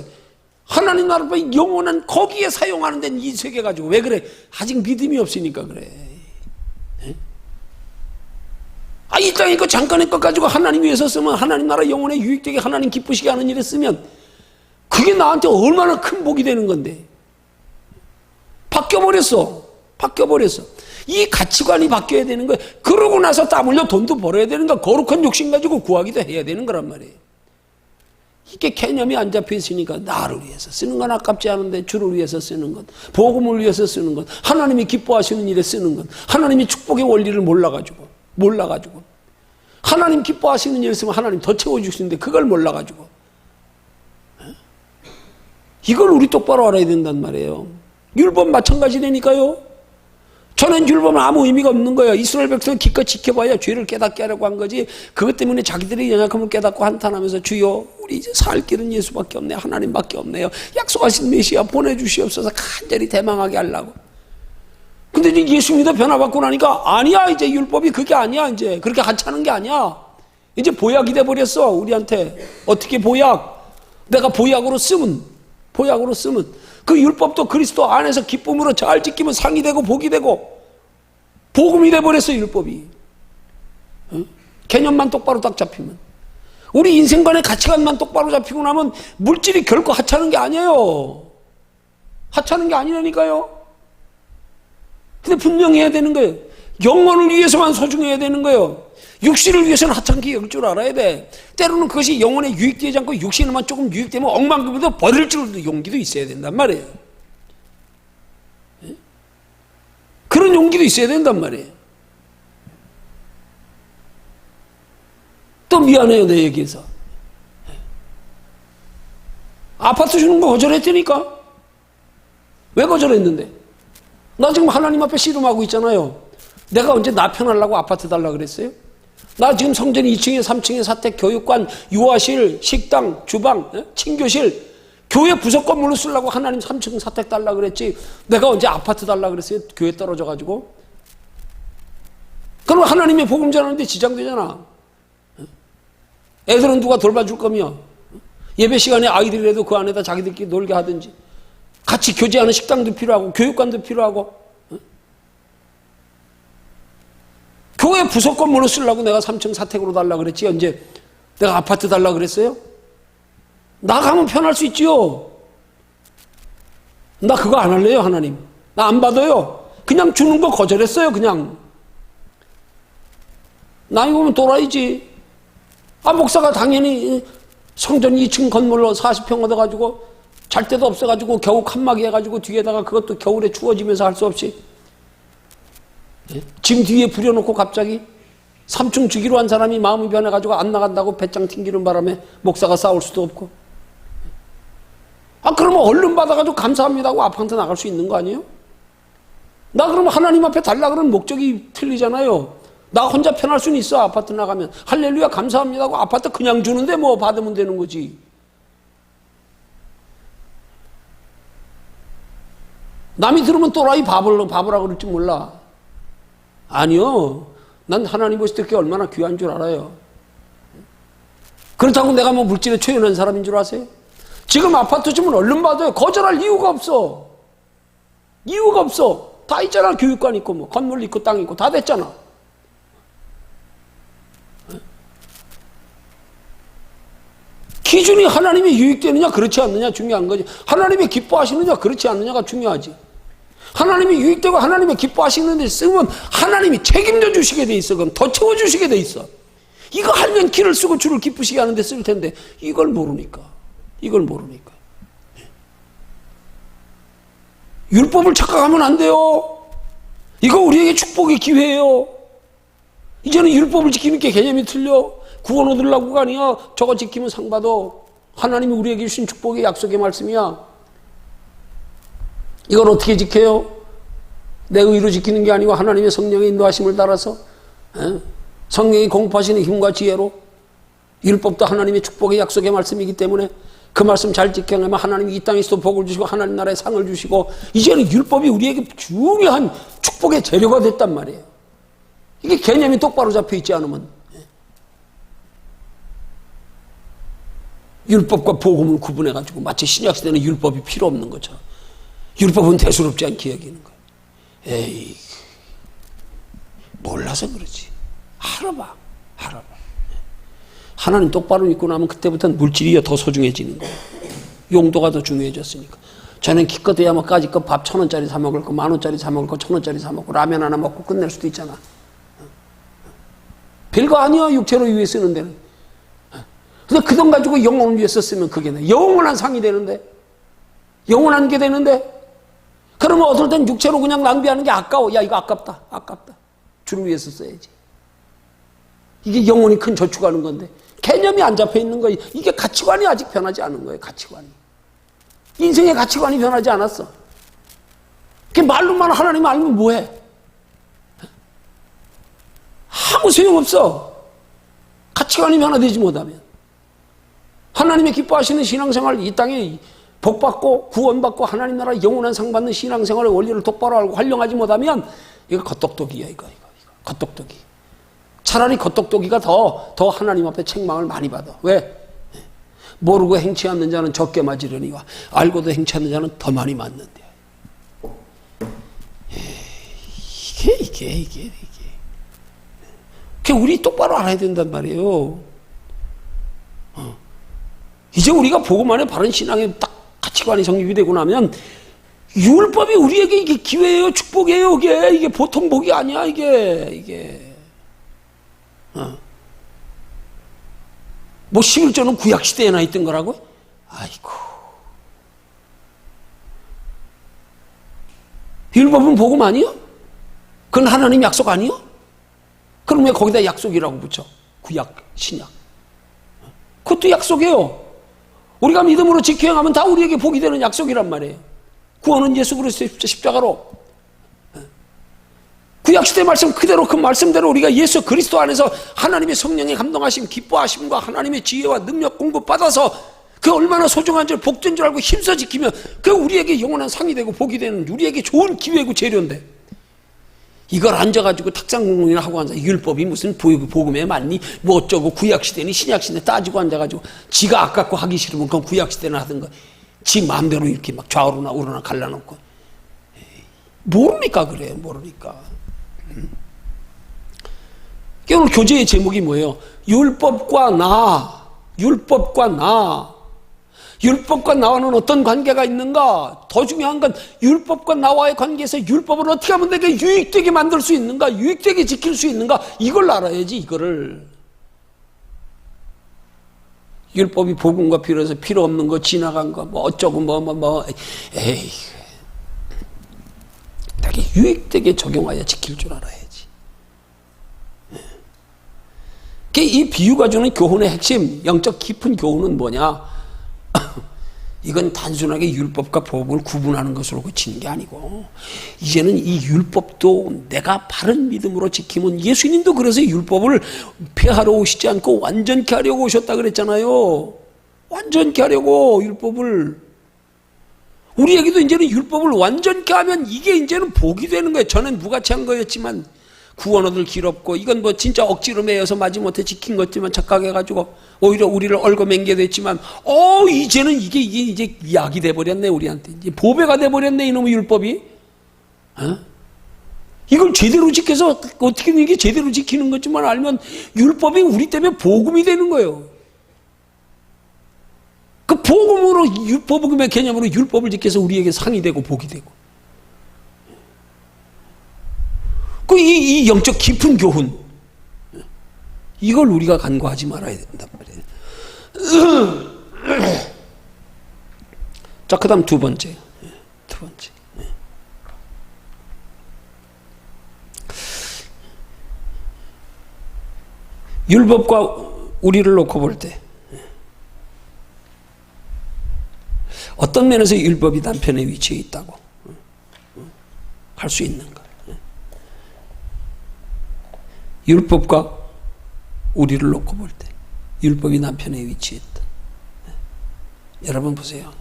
하나님 나라 영원한 거기에 사용하는 데는 이 세계 가지고. 왜 그래? 아직 믿음이 없으니까 그래. 이 땅에 거 잠깐의 것 가지고 하나님 위해서 쓰면, 하나님 나라 영혼에 유익되게 하나님 기쁘시게 하는 일에 쓰면 그게 나한테 얼마나 큰 복이 되는 건데. 바뀌어버렸어. 이 가치관이 바뀌어야 되는 거야. 그러고 나서 땀 흘려 돈도 벌어야 되는 거야. 거룩한 욕심 가지고 구하기도 해야 되는 거란 말이에요. 이게 개념이 안 잡혀 있으니까 나를 위해서 쓰는 건 아깝지 않은데 주를 위해서 쓰는 것, 복음을 위해서 쓰는 것, 하나님이 기뻐하시는 일에 쓰는 것, 하나님이 축복의 원리를 몰라가지고 하나님 기뻐하시는 일을 쓰면 하나님 더 채워주시는데 그걸 몰라가지고 이걸 우리 똑바로 알아야 된단 말이에요. 율법 마찬가지라니까요. 저는 율법은 아무 의미가 없는 거예요. 이스라엘 백성을 기껏 지켜봐야 죄를 깨닫게 하려고 한 거지. 그것 때문에 자기들의 연약함을 깨닫고 한탄하면서 주여 우리 이제 살 길은 예수밖에 없네요. 하나님밖에 없네요. 약속하신 메시아 보내주시옵소서 간절히 대망하게 하려고. 근데 이제 예수 믿어 변화받고 나니까 아니야, 이제 율법이 그게 아니야. 이제 그렇게 하찮은 게 아니야. 이제 보약이 돼버렸어 우리한테. 어떻게 보약? 내가 보약으로 쓰면 그 율법도 그리스도 안에서 기쁨으로 잘 지키면 상이 되고 복이 되고 복음이 돼버렸어 율법이. 개념만 똑바로 딱 잡히면, 우리 인생관의 가치관만 똑바로 잡히고 나면 물질이 결코 하찮은 게 아니에요. 하찮은 게 아니라니까요. 근데 분명히 해야 되는 거예요. 영혼을 위해서만 소중해야 되는 거예요. 육신을 위해서는 하찮게 여길 줄 알아야 돼. 때로는 그것이 영혼에 유익되지 않고 육신에만 조금 유익되면 억만금에도 버릴 줄 용기도 있어야 된단 말이에요. 그런 용기도 있어야 된단 말이에요. 또 미안해요, 내 얘기해서. 아파트 주는 거 거절했다니까. 왜 거절했는데? 나 지금 하나님 앞에 씨름하고 있잖아요. 내가 언제 나 편하려고 아파트 달라고 그랬어요? 나 지금 성전 2층에 3층에 사택, 교육관, 유아실, 식당, 주방, 친교실, 교회 부속 건물로 쓰려고 하나님 3층 사택 달라고 그랬지. 내가 언제 아파트 달라고 그랬어요? 교회 떨어져가지고. 그럼 하나님의 복음 전하는데 지장되잖아. 애들은 누가 돌봐줄 거며, 예배 시간에 아이들이라도 그 안에다 자기들끼리 놀게 하든지, 같이 교제하는 식당도 필요하고 교육관도 필요하고. 교회 부속 건물로 쓰려고 내가 3층 사택으로 달라고 그랬지. 언제 내가 아파트 달라고 그랬어요? 나가면 편할 수 있지요. 나 그거 안 할래요, 하나님. 나 안 받아요. 그냥 주는 거 거절했어요, 그냥. 나이 보면 돌아야지. 목사가 당연히 성전 2층 건물로 40평 얻어가지고 잘 데도 없어가지고 겨우 칸막이 해가지고 뒤에다가 그것도 겨울에 추워지면서 할 수 없이 짐 뒤에 부려놓고 갑자기 3층 주기로 한 사람이 마음이 변해가지고 안 나간다고 배짱 튕기는 바람에 목사가 싸울 수도 없고. 그러면 얼른 받아가지고 감사합니다 하고 아파트 나갈 수 있는 거 아니에요? 나 그러면 하나님 앞에 달라 그러는 목적이 틀리잖아요. 나 혼자 편할 수는 있어. 아파트 나가면 할렐루야 감사합니다 하고 아파트 그냥 주는데 뭐 받으면 되는 거지. 남이 들으면 또라이 바보라 그럴지 몰라. 아니요. 난 하나님 보실 때 그게 얼마나 귀한 줄 알아요. 그렇다고 내가 뭐 물질에 초연한 사람인 줄 아세요? 지금 아파트 주면 얼른 받아요. 거절할 이유가 없어. 이유가 없어. 다 있잖아. 교육관 있고 뭐 건물 있고 땅 있고 다 됐잖아. 기준이 하나님이 유익되느냐 그렇지 않느냐 중요한 거지. 하나님이 기뻐하시느냐 그렇지 않느냐가 중요하지. 하나님이 유익되고 하나님이 기뻐하시는 데 쓰면 하나님이 책임져 주시게 돼 있어. 그럼 더 채워주시게 돼 있어. 이거 하면 기를 쓰고 주를 기쁘시게 하는 데 쓸 텐데 이걸 모르니까. 율법을 착각하면 안 돼요. 이거 우리에게 축복의 기회예요. 이제는 율법을 지키는 게 개념이 틀려. 구원 얻으려고가 아니야. 저거 지키면 상 받아. 하나님이 우리에게 주신 축복의 약속의 말씀이야. 이걸 어떻게 지켜요? 내 의로 지키는 게 아니고 하나님의 성령의 인도하심을 따라서 성령이 공급하시는 힘과 지혜로. 율법도 하나님의 축복의 약속의 말씀이기 때문에 그 말씀 잘 지켜내면 하나님이 이 땅에서도 복을 주시고 하나님 나라에 상을 주시고 이제는 율법이 우리에게 중요한 축복의 재료가 됐단 말이에요. 이게 개념이 똑바로 잡혀 있지 않으면 율법과 복음을 구분해가지고 마치 신약시대는 율법이 필요 없는 것처럼 율법은 대수롭지 않게 여기는 거예요. 에이, 몰라서 그러지. 알아봐. 하나님 똑바로 믿고 나면 그때부터는 물질이 더 소중해지는 거예요. 용도가 더 중요해졌으니까. 저는 기껏해야 뭐 까짓거 밥 1,000원짜리 사 먹을 거, 10,000원짜리 사 먹을 거, 1,000원짜리 사 먹고 라면 하나 먹고 끝낼 수도 있잖아. 별거 아니야, 육체로 위해 쓰는 데는. 근데 그 돈 가지고 영혼을 위해 썼으면 그게 영원한 상이 되는데, 영원한 게 되는데, 그러면 어떨 땐 육체로 그냥 낭비하는 게 아까워. 야, 이거 아깝다. 주를 위해서 써야지. 이게 영혼이 큰 저축하는 건데, 개념이 안 잡혀 있는 거예요. 이게 가치관이 아직 변하지 않은 거예요, 가치관이. 인생의 가치관이 변하지 않았어. 그 말로만 하나님 알면 뭐해? 아무 소용없어. 가치관이 변화되지 못하면. 하나님의 기뻐하시는 신앙생활, 이 땅에 복받고 구원받고 하나님 나라 영원한 상 받는 신앙생활의 원리를 똑바로 알고 활용하지 못하면 이거 겉똑똑이야. 이거 겉똑똑이. 차라리 겉똑똑이가 더 하나님 앞에 책망을 많이 받아. 왜? 모르고 행치하는 자는 적게 맞으려니와 알고도 행치하는 자는 더 많이 맞는데. 이게. 우리 똑바로 알아야 된단 말이에요. 이제 우리가 복음 안에 바른 신앙에 딱 가치관이 정립이 되고 나면 율법이 우리에게 이게 기회예요, 축복이에요. 이게 보통 복이 아니야. 이게. 뭐 11조는 구약시대에나 있던 거라고? 아이고. 율법은 복음 아니요? 그건 하나님 약속 아니요? 그럼 왜 거기다 약속이라고 붙여? 구약, 신약. 그것도 약속이에요. 우리가 믿음으로 지켜행하면 다 우리에게 복이 되는 약속이란 말이에요. 구원은 예수 그리스도의 십자가로. 구약시대 말씀 그대로 그 말씀대로 우리가 예수 그리스도 안에서 하나님의 성령의 감동하심, 기뻐하심과 하나님의 지혜와 능력 공급받아서 그 얼마나 소중한 줄 복된 줄 알고 힘써 지키면 그 우리에게 영원한 상이 되고 복이 되는 우리에게 좋은 기회고 재료인데 이걸 앉아가지고 탁상공론이나 하고 앉아 율법이 무슨 복음에 맞니? 뭐 어쩌고 구약시대니 신약시대 따지고 앉아가지고 지가 아깝고 하기 싫으면 그건 구약시대나 하든가 지 마음대로 이렇게 막 좌우로나 우로나 갈라놓고 모르니까 그래요. 모르니까. 오늘 교재의 제목이 뭐예요? 율법과 나. 율법과 나와는 어떤 관계가 있는가? 더 중요한 건 율법과 나와의 관계에서 율법을 어떻게 하면 내게 유익되게 만들 수 있는가? 유익되게 지킬 수 있는가? 이걸 알아야지, 이거를. 율법이 복음과 필요해서 필요 없는 거, 지나간 거, 뭐 어쩌고 에이, 되게 유익되게 적용하여 지킬 줄 알아야지. 이 비유가 주는 교훈의 핵심, 영적 깊은 교훈은 뭐냐? 이건 단순하게 율법과 법을 구분하는 것으로 그치는 게 아니고, 이제는 이 율법도 내가 바른 믿음으로 지키면, 예수님도 그래서 율법을 폐하러 오시지 않고 완전케 하려고 오셨다 그랬잖아요. 완전케 하려고 율법을. 우리에게도 이제는 율법을 완전케 하면 이게 이제는 복이 되는 거예요. 전엔 무가치한 거였지만 구원 얻을 길 없고, 이건 뭐 진짜 억지로 매여서 마지못해 지킨 것지만 착각해가지고 오히려 우리를 얽어맹게 됐지만, 이제는 이게 이제 약이 돼버렸네, 우리한테. 이제 보배가 돼버렸네, 이놈의 율법이. 이걸 제대로 지켜서, 어떻게든 이게 제대로 지키는 것지만 알면 율법이 우리 때문에 복음이 되는 거예요. 그 복음으로, 복음의 개념으로 율법을 지켜서 우리에게 상이 되고 복이 되고. 이 영적 깊은 교훈, 이걸 우리가 간과하지 말아야 된단 말이에요. 자, 그 다음 두 번째. 율법과 우리를 놓고 볼 때, 어떤 면에서 율법이 남편의 위치에 있다고 할 수 있는가? 율법과 우리를 놓고 볼 때 율법이 남편의 위치에 있다. 여러분 보세요.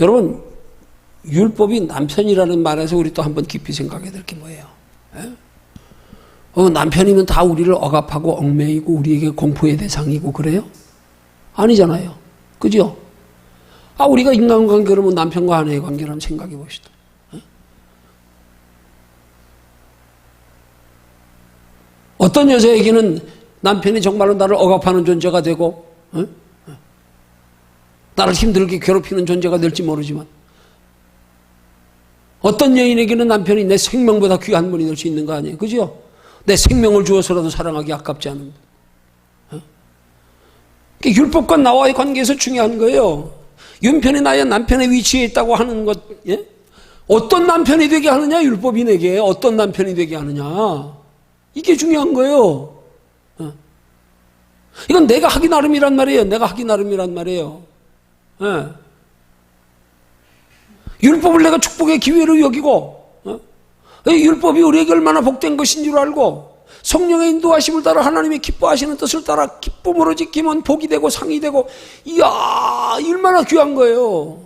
여러분, 율법이 남편이라는 말에서 우리 또 한번 깊이 생각해야 될 게 뭐예요? 남편이면 다 우리를 억압하고 얽매이고 우리에게 공포의 대상이고 그래요? 아니잖아요. 그죠? 우리가 인간관계로면 남편과 아내의 관계를 한번 생각해 봅시다. 어떤 여자에게는 남편이 정말로 나를 억압하는 존재가 되고, 나를 힘들게 괴롭히는 존재가 될지 모르지만, 어떤 여인에게는 남편이 내 생명보다 귀한 분이 될 수 있는 거 아니에요? 그죠? 내 생명을 주어서라도 사랑하기 아깝지 않은 분. 율법과 나와의 관계에서 중요한 거예요. 윤편이 나의 남편의 위치에 있다고 하는 것, 예? 어떤 남편이 되게 하느냐? 율법이 내게 어떤 남편이 되게 하느냐? 이게 중요한 거예요. 이건 내가 하기 나름이란 말이에요. 내가 하기 나름이란 말이에요. 율법을 내가 축복의 기회로 여기고, 율법이 우리에게 얼마나 복된 것인 줄 알고, 성령의 인도하심을 따라 하나님의 기뻐하시는 뜻을 따라 기쁨으로 지키면 복이 되고 상이 되고, 이야, 얼마나 귀한 거예요.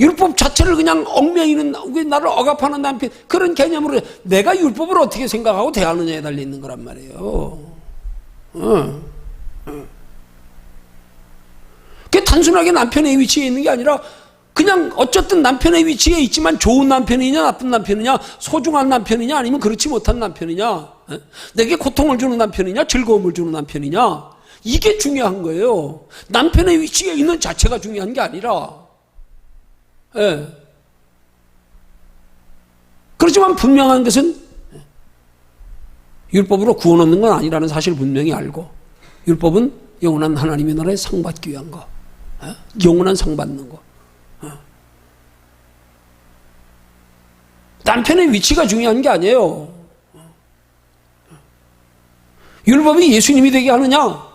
율법 자체를 그냥 얽매이는, 나를 억압하는 남편, 그런 개념으로 내가 율법을 어떻게 생각하고 대하느냐에 달려있는 거란 말이에요. 그게 단순하게 남편의 위치에 있는 게 아니라, 그냥 어쨌든 남편의 위치에 있지만 좋은 남편이냐 나쁜 남편이냐, 소중한 남편이냐 아니면 그렇지 못한 남편이냐, 내게 고통을 주는 남편이냐 즐거움을 주는 남편이냐, 이게 중요한 거예요. 남편의 위치에 있는 자체가 중요한 게 아니라. 그렇지만 분명한 것은 율법으로 구원 얻는 건 아니라는 사실을 분명히 알고, 율법은 영원한 하나님의 나라에 상 받기 위한 거, 영원한 상 받는 거. 남편의 위치가 중요한 게 아니에요. 율법이 예수님이 되게 하느냐,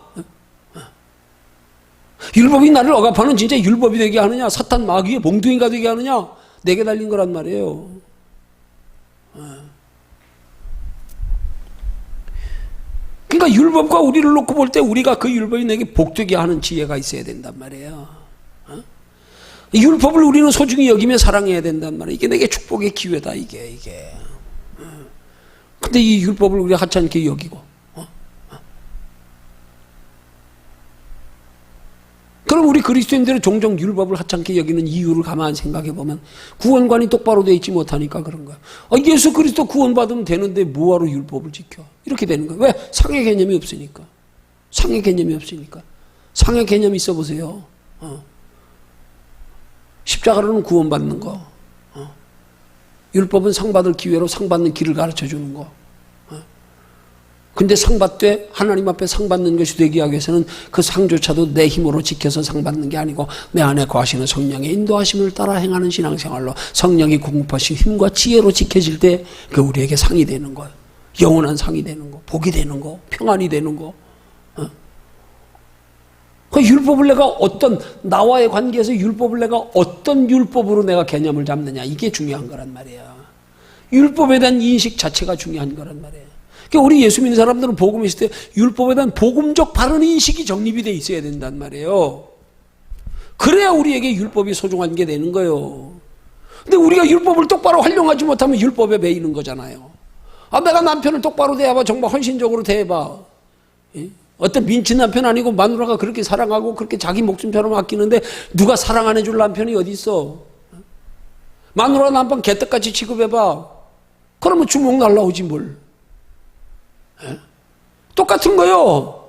율법이 나를 억압하는 진짜 율법이 되게 하느냐, 사탄 마귀의 몽둥이가 되게 하느냐, 내게 달린 거란 말이에요. 그러니까 율법과 우리를 놓고 볼 때 우리가 그 율법이 내게 복되게 하는 지혜가 있어야 된단 말이에요. 율법을 우리는 소중히 여기며 사랑해야 된단 말이에요. 이게 내게 축복의 기회다, 이게. 근데 이 율법을 우리가 하찮게 여기고, 그럼 우리 그리스도인들은 종종 율법을 하찮게 여기는 이유를 가만히 생각해 보면 구원관이 똑바로 되어 있지 못하니까 그런 거야. 예수 그리스도 구원받으면 되는데 뭐하러 율법을 지켜? 이렇게 되는 거야. 왜? 상의 개념이 없으니까. 상의 개념이 없으니까. 상의 개념 있어 보세요. 십자가로는 구원받는 거. 율법은 상받을 기회로 상받는 길을 가르쳐 주는 거. 근데 상받되 하나님 앞에 상받는 것이 되기 위해서는 그 상조차도 내 힘으로 지켜서 상받는 게 아니고 내 안에 거하시는 성령의 인도하심을 따라 행하는 신앙생활로 성령이 공급하신 힘과 지혜로 지켜질 때 그 우리에게 상이 되는 거예요. 영원한 상이 되는 거, 복이 되는 거, 평안이 되는 거. 그 율법을 내가 나와의 관계에서 율법을 내가 어떤 율법으로 내가 개념을 잡느냐, 이게 중요한 거란 말이야. 율법에 대한 인식 자체가 중요한 거란 말이에요. 그러니까 우리 예수 믿는 사람들은 복음이 있을 때 율법에 대한 복음적 바른 인식이 정립이 돼 있어야 된단 말이에요. 그래야 우리에게 율법이 소중한 게 되는 거예요. 근데 우리가 율법을 똑바로 활용하지 못하면 율법에 매이는 거잖아요. 내가 남편을 똑바로 대해봐, 정말 헌신적으로 대해봐. 어떤 민치 남편 아니고 마누라가 그렇게 사랑하고 그렇게 자기 목숨처럼 아끼는데 누가 사랑 안 해줄 남편이 어디 있어? 마누라 남편 개떡같이 취급해봐. 그러면 주먹 날라오지 뭘. 똑같은 거요.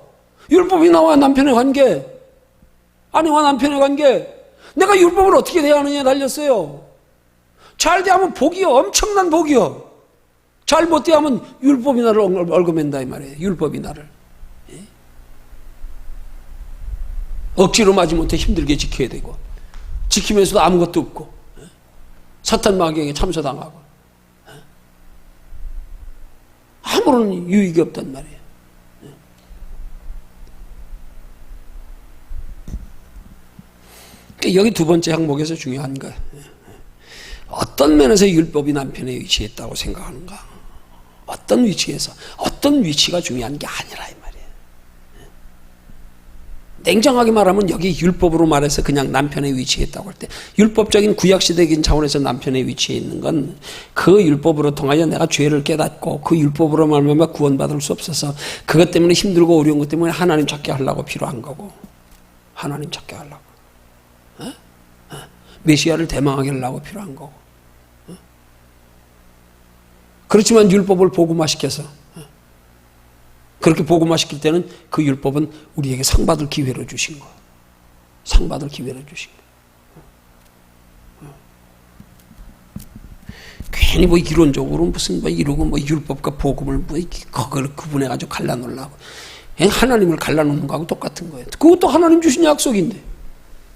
율법이 나와 남편의 관계, 아내와 남편의 관계, 내가 율법을 어떻게 대하느냐에 달렸어요. 잘 대하면 복이요, 엄청난 복이요. 잘못 대하면 율법이 나를 얽어맨다 이 말이에요. 율법이 나를 억지로 마지못해 힘들게 지켜야 되고, 지키면서도 아무것도 없고, 사탄 마귀에게 참소당하고, 아무런 유익이 없단 말이에요. 그러니까 여기 두 번째 항목에서 중요한 거예요. 어떤 면에서 율법이 남편에 위치했다고 생각하는가? 어떤 위치에서, 어떤 위치가 중요한 게 아니라 이 말이에요. 냉정하게 말하면 여기 율법으로 말해서 그냥 남편에 위치했다고 할 때, 율법적인 구약시대적인 차원에서 남편에 위치해 있는 건 그 율법으로 통하여 내가 죄를 깨닫고 그 율법으로 말미암아 구원받을 수 없어서 그것 때문에 힘들고 어려운 것 때문에 하나님 찾게 하려고 필요한 거고, 하나님 찾게 하려고, 메시아를 대망하게 하려고 필요한 거고. 그렇지만 율법을 복음화시켜서, 그렇게 복음화시킬 때는 그 율법은 우리에게 상받을 기회로 주신 거, 상받을 기회로 주신 거. 괜히 뭐 이론적으로 무슨 뭐 이러고 뭐 율법과 복음을 뭐 그걸 구분해가지고 갈라놓으려고, 하나님을 갈라놓는 거하고 똑같은 거예요. 그것도 하나님 주신 약속인데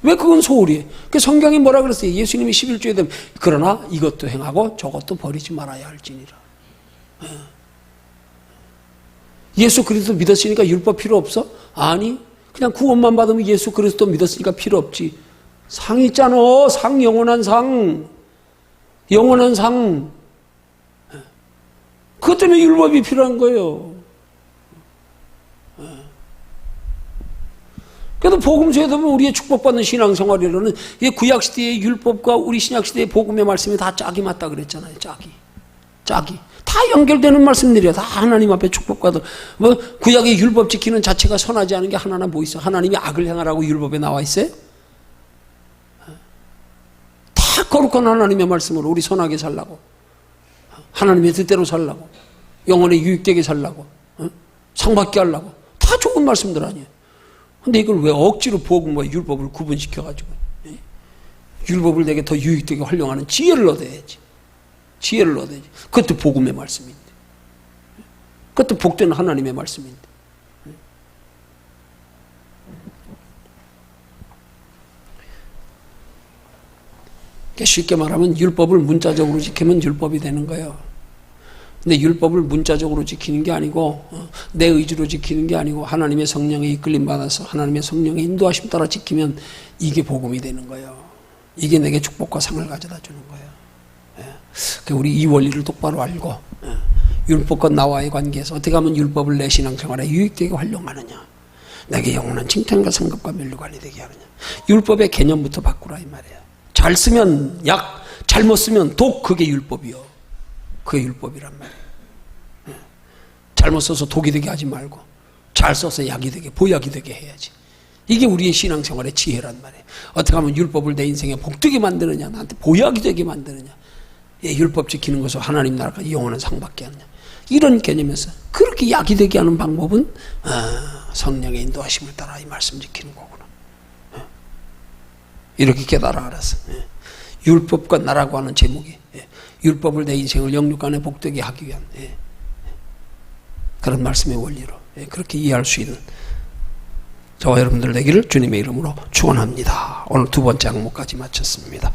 왜 그건 소홀이에요? 그 성경이 뭐라 그랬어요? 예수님이 11조에 되면 그러나 이것도 행하고 저것도 버리지 말아야 할지니라. 예수 그리스도 믿었으니까 율법 필요 없어? 아니, 그냥 구원만 받으면 예수 그리스도 믿었으니까 필요 없지. 상 있잖아. 상, 영원한 상. 영원한 상. 그것 때문에 율법이 필요한 거예요. 그래도 복음서에 보면 우리의 축복받는 신앙생활이라는 이 구약시대의 율법과 우리 신약시대의 복음의 말씀이 다 짝이 맞다 그랬잖아요. 짝이. 다 연결되는 말씀들이야. 다 하나님 앞에 축복받은. 뭐 구약의 율법 지키는 자체가 선하지 않은 게 하나나 뭐 있어? 하나님이 악을 행하라고 율법에 나와 있어요? 다 거룩한 하나님의 말씀으로 우리 선하게 살라고, 하나님의 뜻대로 살라고, 영혼에 유익되게 살라고, 상받게 하려고, 다 좋은 말씀들 아니에요. 근데 이걸 왜 억지로 복음과 율법을 구분시켜가지고 율법을 내게 더 유익되게 활용하는 지혜를 얻어야지. 지혜를 얻어야지. 그것도 복음의 말씀인데, 그것도 복된 하나님의 말씀인데. 쉽게 말하면 율법을 문자적으로 지키면 율법이 되는 거예요. 근데 율법을 문자적으로 지키는 게 아니고 내 의지로 지키는 게 아니고 하나님의 성령에 이끌림 받아서 하나님의 성령의 인도하심 따라 지키면 이게 복음이 되는 거예요. 이게 내게 축복과 상을 가져다 주는 거예요. 우리 이 원리를 똑바로 알고 율법과 나와의 관계에서 어떻게 하면 율법을 내 신앙생활에 유익되게 활용하느냐, 내게 영원한 칭찬과 상급과 면류관이 되게 하느냐, 율법의 개념부터 바꾸라 이 말이에요. 잘 쓰면 약, 잘못 쓰면 독, 그게 율법이요. 그게 율법이란 말이에요. 잘못 써서 독이 되게 하지 말고 잘 써서 약이 되게, 보약이 되게 해야지. 이게 우리의 신앙생활의 지혜란 말이에요. 어떻게 하면 율법을 내 인생에 복되게 만드느냐, 나한테 보약이 되게 만드느냐, 율법 지키는 것은 하나님 나라가 영원한 상밖에 안 돼. 이런 개념에서 그렇게 약이 되게 하는 방법은 성령의 인도하심을 따라 이 말씀 지키는 거구나. 이렇게 깨달아 알았어. 율법과 나라고 하는 제목이 율법을 내 인생을 영육간에 복되게 하기 위한 그런 말씀의 원리로 그렇게 이해할 수 있는 저와 여러분들 되기를 주님의 이름으로 축원합니다. 오늘 두 번째 항목까지 마쳤습니다.